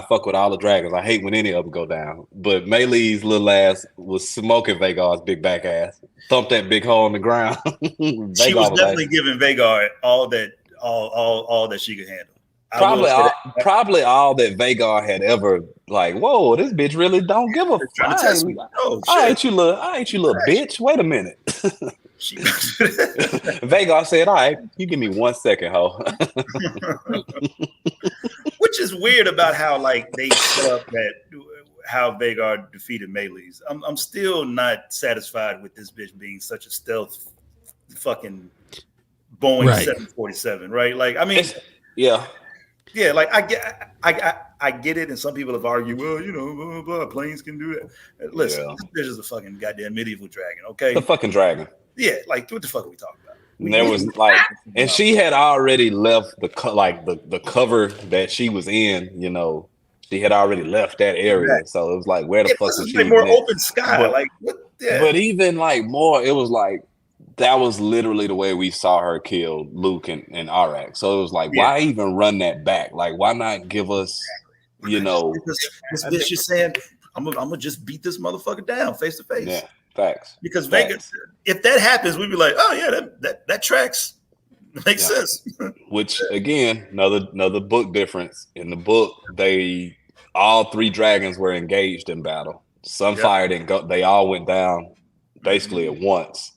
S6: fuck with all the dragons. I hate when any of them go down. But Melees' little ass was smoking Vhagar's big back ass. Thumped that big hole in the ground.
S1: She was definitely giving Vhagar all that she could handle.
S6: Probably all that Vhagar had ever like. Whoa, this bitch really don't give a fuck. I ain't you little bitch. Wait a minute. Vhagar said, "All right, you give me 1 second, ho."
S1: Which is weird about how they set up how Vhagar defeated Melees. I'm still not satisfied with this bitch being such a stealth fucking Boeing 747, right? Like, I mean, yeah, like I get it, and some people have argued, well, blah, blah, blah, planes can do that. Listen, this is a fucking goddamn medieval dragon, okay?
S6: The fucking dragon.
S1: Yeah, like what the fuck are we talking about?
S6: And there was and she had already left the cover that she was in. She had already left that area, so it was like, where the fuck was she?
S1: More open sky, what? Yeah.
S6: But even like more, it was like that was literally the way we saw her kill Luke and Arak. So it was like, why even run that back? Like, why not give us, you know?
S1: This bitch is saying, I'm gonna just beat this motherfucker down face to face.
S6: Yeah, facts.
S1: Because
S6: facts.
S1: Vegas, if that happens, we'd be like, oh yeah, that tracks. Makes sense.
S6: Which again, another book difference. In the book, all 3 dragons were engaged in battle. Sunfire didn't go. They all went down basically at once.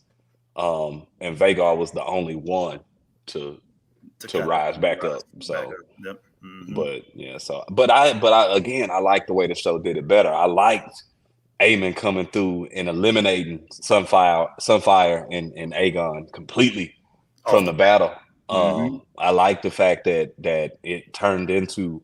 S6: And Vhagar was the only one to rise back up. So, but yeah. So, but I again, I like the way the show did it better. I liked Aemond coming through and eliminating Sunfire and Aegon completely from the battle. I like the fact that it turned into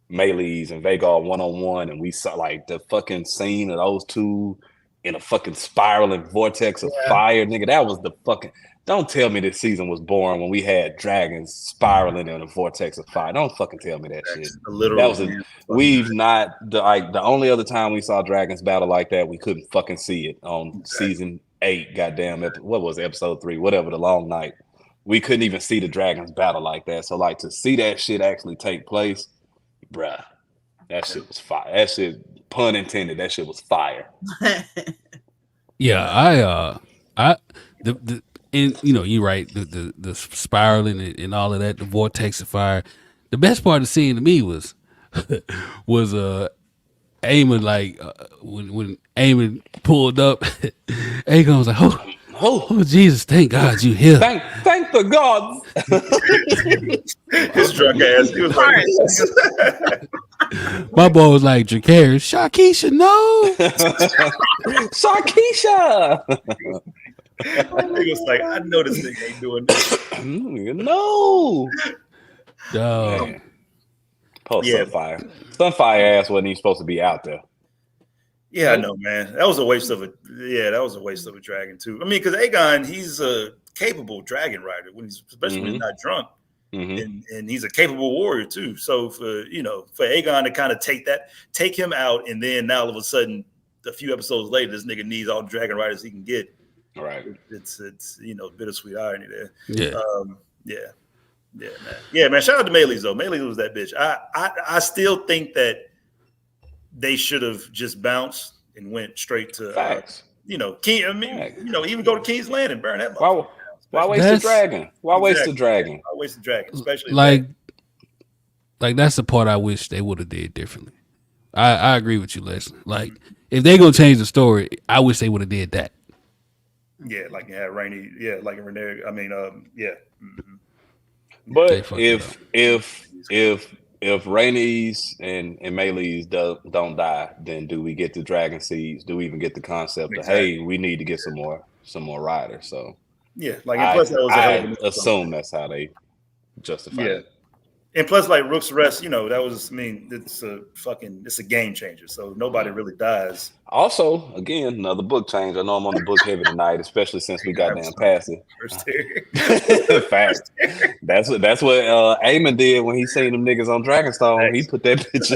S6: Melees and Vhagar 1-on-1, and we saw like the fucking scene of those two in a fucking spiraling vortex of fire, nigga. That was the fucking. Don't tell me this season was boring when we had dragons spiraling in a vortex of fire. Don't fucking tell me that shit. That was the only other time we saw dragons battle like that. We couldn't fucking see it on season 8. Goddamn, what was it, episode 3? Whatever, the long night. We couldn't even see the dragons battle like that. So like to see that shit actually take place, bruh, that shit was fire. That shit, pun intended, that shit was fire.
S2: Yeah, and you know, you're right. The spiraling and all of that, the vortex of fire. The best part of the scene to me was Aemond, like when Aemond pulled up, Aegon was like, oh Jesus, thank God you here.
S6: Thank the gods.
S1: His drunk ass. He was like,
S2: my boy was like, Dracarys, Sharkeisha, no.
S6: Sharkeisha.
S1: He was like, I know this thing ain't doing this.
S6: No. Poor Sunfire. Sunfire ass wasn't even supposed to be out there.
S1: Yeah, I know, man. That was a waste of a dragon too. I mean, because Aegon, he's a capable dragon rider especially when he's not drunk, and he's a capable warrior too. So for Aegon to kind of take him out, and then now all of a sudden, a few episodes later, this nigga needs all the dragon riders he can get.
S6: Right.
S1: It's bittersweet irony there.
S2: Yeah.
S1: Yeah, man. Shout out to Melees though. Melees was that bitch. I still think that they should have just bounced and went straight to King. I mean, even go to King's Landing, burn that.
S6: Why waste the dragon? Why waste the dragon?
S1: Why waste the dragon? Especially
S2: like that's the part I wish they would have did differently. I agree with you, Leslie. Like if they gonna change the story, I wish they would have did that.
S1: Yeah, like Rainy. Yeah, like Rhaenyra. I mean, yeah.
S6: But if Rhaenys and Melees don't die, then do we get the dragon seeds? Do we even get the concept of hey, we need to get some more riders? So
S1: yeah, like and plus
S6: I assume that's how they justify it.
S1: And plus, like Rooks Rest, that was. I mean, it's a game changer. So nobody really dies.
S6: Also, again, another book change. I know I'm on the book heavy tonight, especially since we got down past it. Facts. That's what Aemond did when he seen them niggas on Dragonstone. He put that bitch.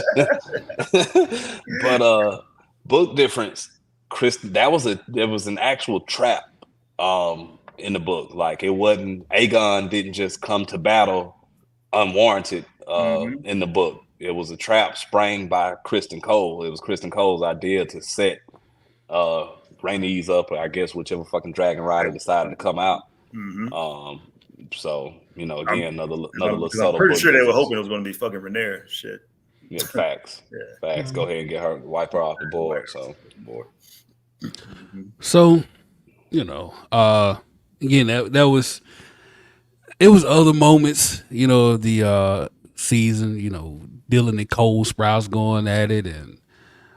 S6: But book difference, Chris. There was an actual trap in the book. Like it wasn't Aegon didn't just come to battle unwarranted in the book. It was a trap sprang by Kristen Cole. It was Kristen Cole's idea to set Rhaenys up, or I guess whichever fucking dragon rider decided to come out. So again, another little subtle.
S1: I'm pretty sure they were hoping it was going to be fucking Rhaenyra. Shit.
S6: Yeah, facts. Facts. Go ahead and get her, wipe her off the board.
S2: So, again, that was. It was other moments, of the season, Dylan and Cole Sprouse going at it, and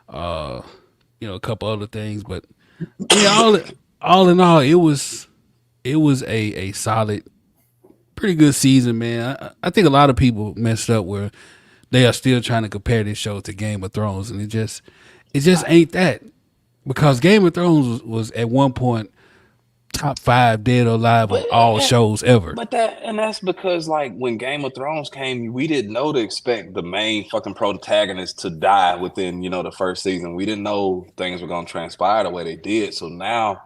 S2: a couple other things. But yeah, all in all, it was a solid, pretty good season, man. I think a lot of people messed up where they are still trying to compare this show to Game of Thrones, and it just ain't that, because Game of Thrones was at one point top 5 dead or alive of all shows ever.
S6: But that's because like when Game of Thrones came, we didn't know to expect the main fucking protagonist to die within, the first season. We didn't know things were gonna transpire the way they did. So now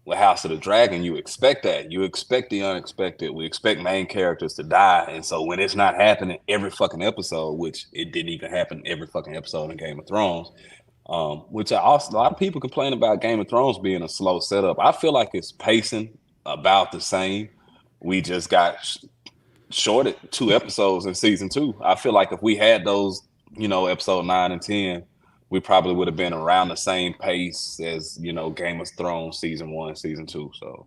S6: with House of the Dragon, you expect that. You expect the unexpected. We expect main characters to die. And so when it's not happening every fucking episode, which it didn't even happen every fucking episode in Game of Thrones, which a lot of people complain about Game of Thrones being a slow setup. I feel like it's pacing about the same. We just got shorted 2 episodes in season 2. I feel like if we had those, episode 9 and 10, we probably would have been around the same pace as, Game of Thrones season 1, season 2. So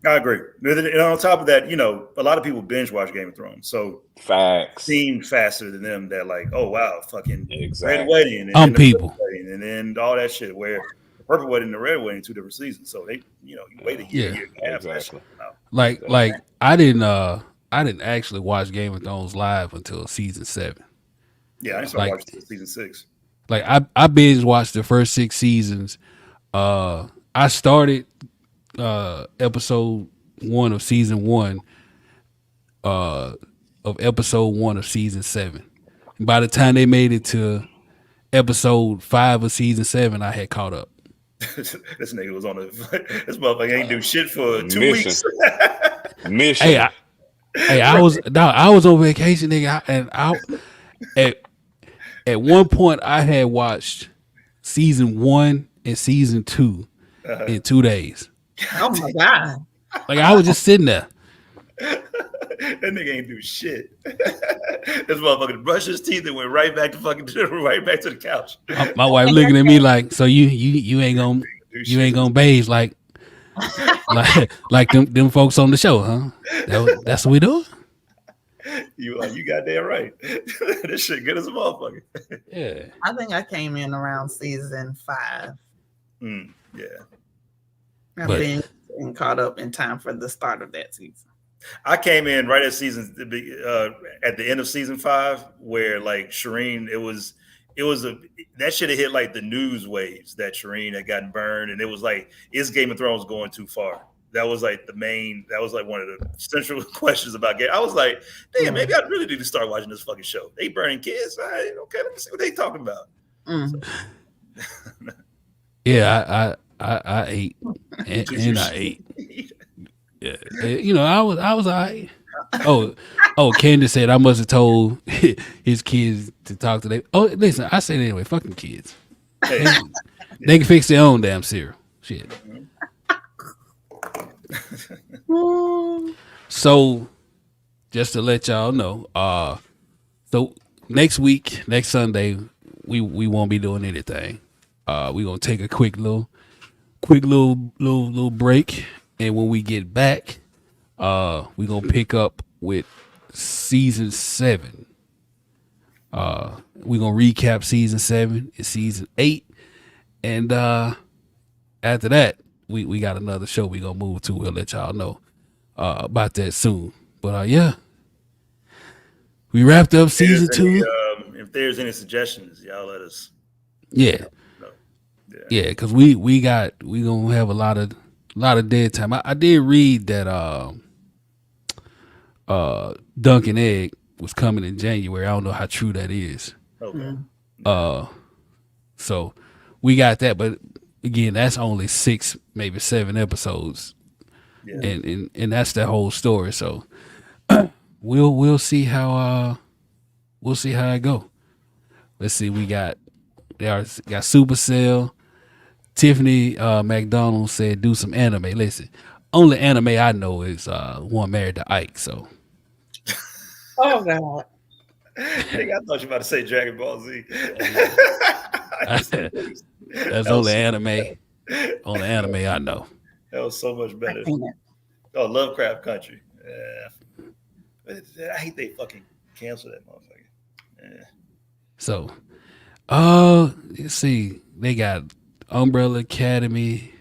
S1: I agree. And on top of that, a lot of people binge watch Game of Thrones. So
S6: facts
S1: seemed faster than them. That like, oh wow, fucking
S6: exactly.
S1: Red Wedding and
S2: people
S1: wedding, and then all that shit. Where the Purple Wedding and the Red Wedding 2 different seasons. So they, you wait a year, year and a half.
S6: Exactly.
S2: Like I didn't actually watch Game of Thrones live until season 7.
S1: Yeah, I started watching season 6.
S2: Like I binge watched the first 6 seasons. I started episode 1 of season 1 of episode 1 of season 7. And by the time they made it to episode 5 of season 7, I had caught up.
S1: This nigga was on this motherfucker ain't do shit for 2 weeks.
S6: Mission.
S2: I was on vacation, nigga, and at one point I had watched season 1 and season 2 in 2 days.
S4: Oh my god!
S2: Like I was just sitting there.
S1: That nigga ain't do shit. This motherfucker brushed his teeth and went right back to the couch.
S2: My wife looking at me like, so you ain't gonna bathe like them folks on the show, huh? That's what we do.
S1: You goddamn right. This shit good as a motherfucker.
S2: Yeah.
S4: I think I came in around season 5.
S1: Yeah.
S4: I've been caught up in time for the start of that season.
S1: I came in right at at the end of season 5, where like Shireen, it was that should have hit like the news waves that Shireen had gotten burned, and it was like, is Game of Thrones going too far? That was like one of the central questions about Game. I was like, damn, maybe I really need to start watching this fucking show. They burning kids. All right, okay, let me see what they talking about.
S2: Yeah, I ate and I ate. Yeah, I was all right. Oh, Candace said I must have told his kids to talk to them. Oh, listen, I said anyway, fucking kids.
S1: Hey.
S2: They can fix their own damn cereal. Shit. So, just to let y'all know, so next Sunday, we won't be doing anything. We're gonna take a quick little break, and when we get back, we're gonna pick up with season 7. We're gonna recap season 7 and season 8, and after that, we got another show we gonna move to. We'll let y'all know about that soon. But yeah, we wrapped up season 2.
S1: If there's any suggestions, y'all let us.
S2: Yeah. Yeah, because we gonna have a lot of dead time. I did read that Dunkin' Egg was coming in January. I don't know how true that is.
S1: Okay.
S2: So we got that, but again, that's only 6, maybe 7 episodes. Yeah. And that's the whole story. So we'll see how it go. Let's see, we got Supercell. Tiffany McDonald said do some anime. Listen, only anime I know is One Married to Ike. So,
S4: oh god,
S1: I thought you were about to say Dragon Ball Z.
S2: That's only anime. Only anime I know.
S1: That was so much better. Oh, Lovecraft Country. I hate they fucking cancel that motherfucker. Yeah.
S2: So, let's see. They got Umbrella Academy,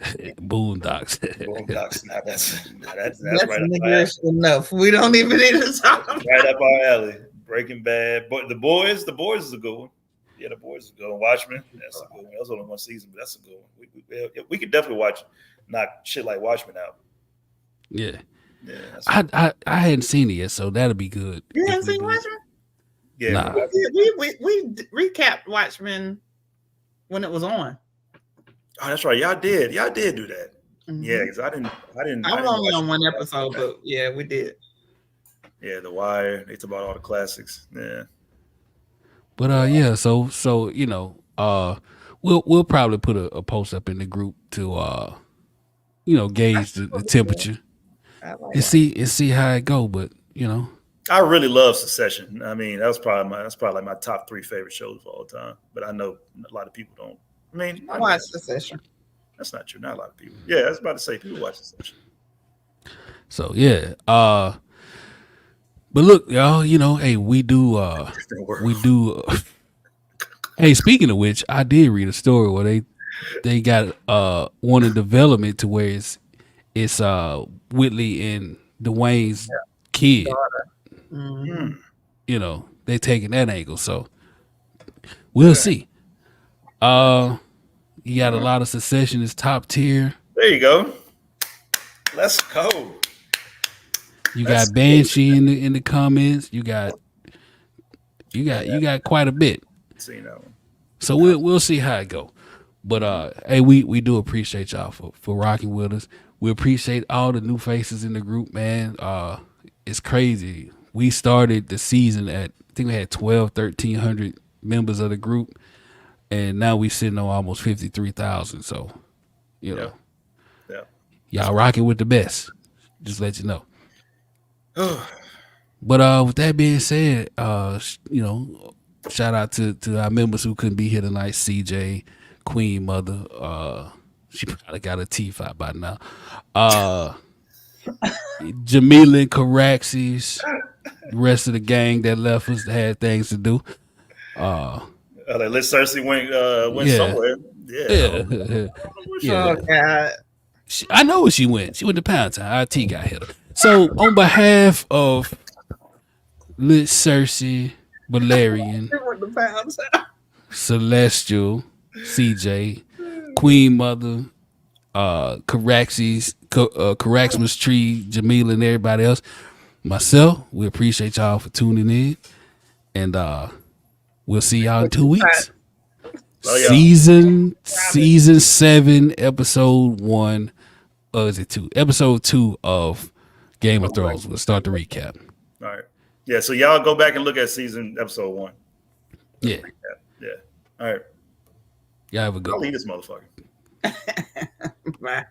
S2: Boondocks.
S1: Boondocks. Now that's right up
S4: enough. We don't even need to talk about
S1: right up our alley. Breaking Bad, but the boys is a good one. Yeah, the boys is a good one. Watchmen, that's a good one. That was only one season, but that's a good one. We could definitely watch knock shit like Watchmen out.
S2: Yeah.
S1: Yeah.
S2: I hadn't seen it yet, so that'll be good.
S4: You haven't seen Watchmen?
S1: Yeah.
S2: Nah.
S4: We recapped Watchmen when it was on.
S1: Oh, that's right. Y'all did do that.
S4: Mm-hmm.
S1: Yeah, because I didn't.
S4: I was only on one episode, but yeah, we did.
S1: Yeah, The Wire. They talk about all the classics. Yeah.
S2: But yeah, so you know, we'll probably put a post up in the group to you know, gauge the temperature and see how it go. But you know,
S1: I really love Succession. I mean, that's probably like my top 3 favorite shows of all time. But I know a lot of people don't. I mean,
S4: I watch Succession.
S1: That's not true. Not a lot of people. Yeah, I was about to say people watch Succession.
S2: So yeah, but look, y'all, you know, hey, we do. Hey, speaking of which, I did read a story where they got one in development to where it's Whitley and Dwayne's kid.
S4: Mm-hmm.
S2: You know, they taking that angle, so we'll see. You got a lot of Successionists top tier.
S1: There you go. Let's go.
S2: You got Banshee in the comments. You got quite a bit.
S1: Seen that one.
S2: So we'll see how it go. But hey, we do appreciate y'all for rocking with us. We appreciate all the new faces in the group, man. It's crazy. We started the season at, I think we had 1,300 members of the group, and now we sitting on almost 53,000. So, you know, y'all rocking with the best. Just let you know. But with that being said, you know, shout out to our members who couldn't be here tonight. CJ, Queen Mother, she probably got her teeth out by now. Jamila and Caraxes, the rest of the gang that left us that had things to do.
S1: Let Cersei went somewhere.
S2: Yeah.
S4: Oh God.
S2: I know where she went. She went to Pound Town. IT got hit her. So on behalf of Lit Cersei, Valerian, Celestial, CJ, Queen Mother, Caraxes, Caraxmas Tree, Jamila, and everybody else, myself, we appreciate y'all for tuning in. And we'll see y'all in 2 weeks. Season 7, episode 1. Is it 2? Episode 2 of Game of Thrones. We'll start the recap.
S1: All right. Yeah, so y'all go back and look at episode 1.
S2: Yeah.
S1: Yeah. All right.
S2: Y'all have a good one.
S1: I'll leave this motherfucker.
S4: Bye.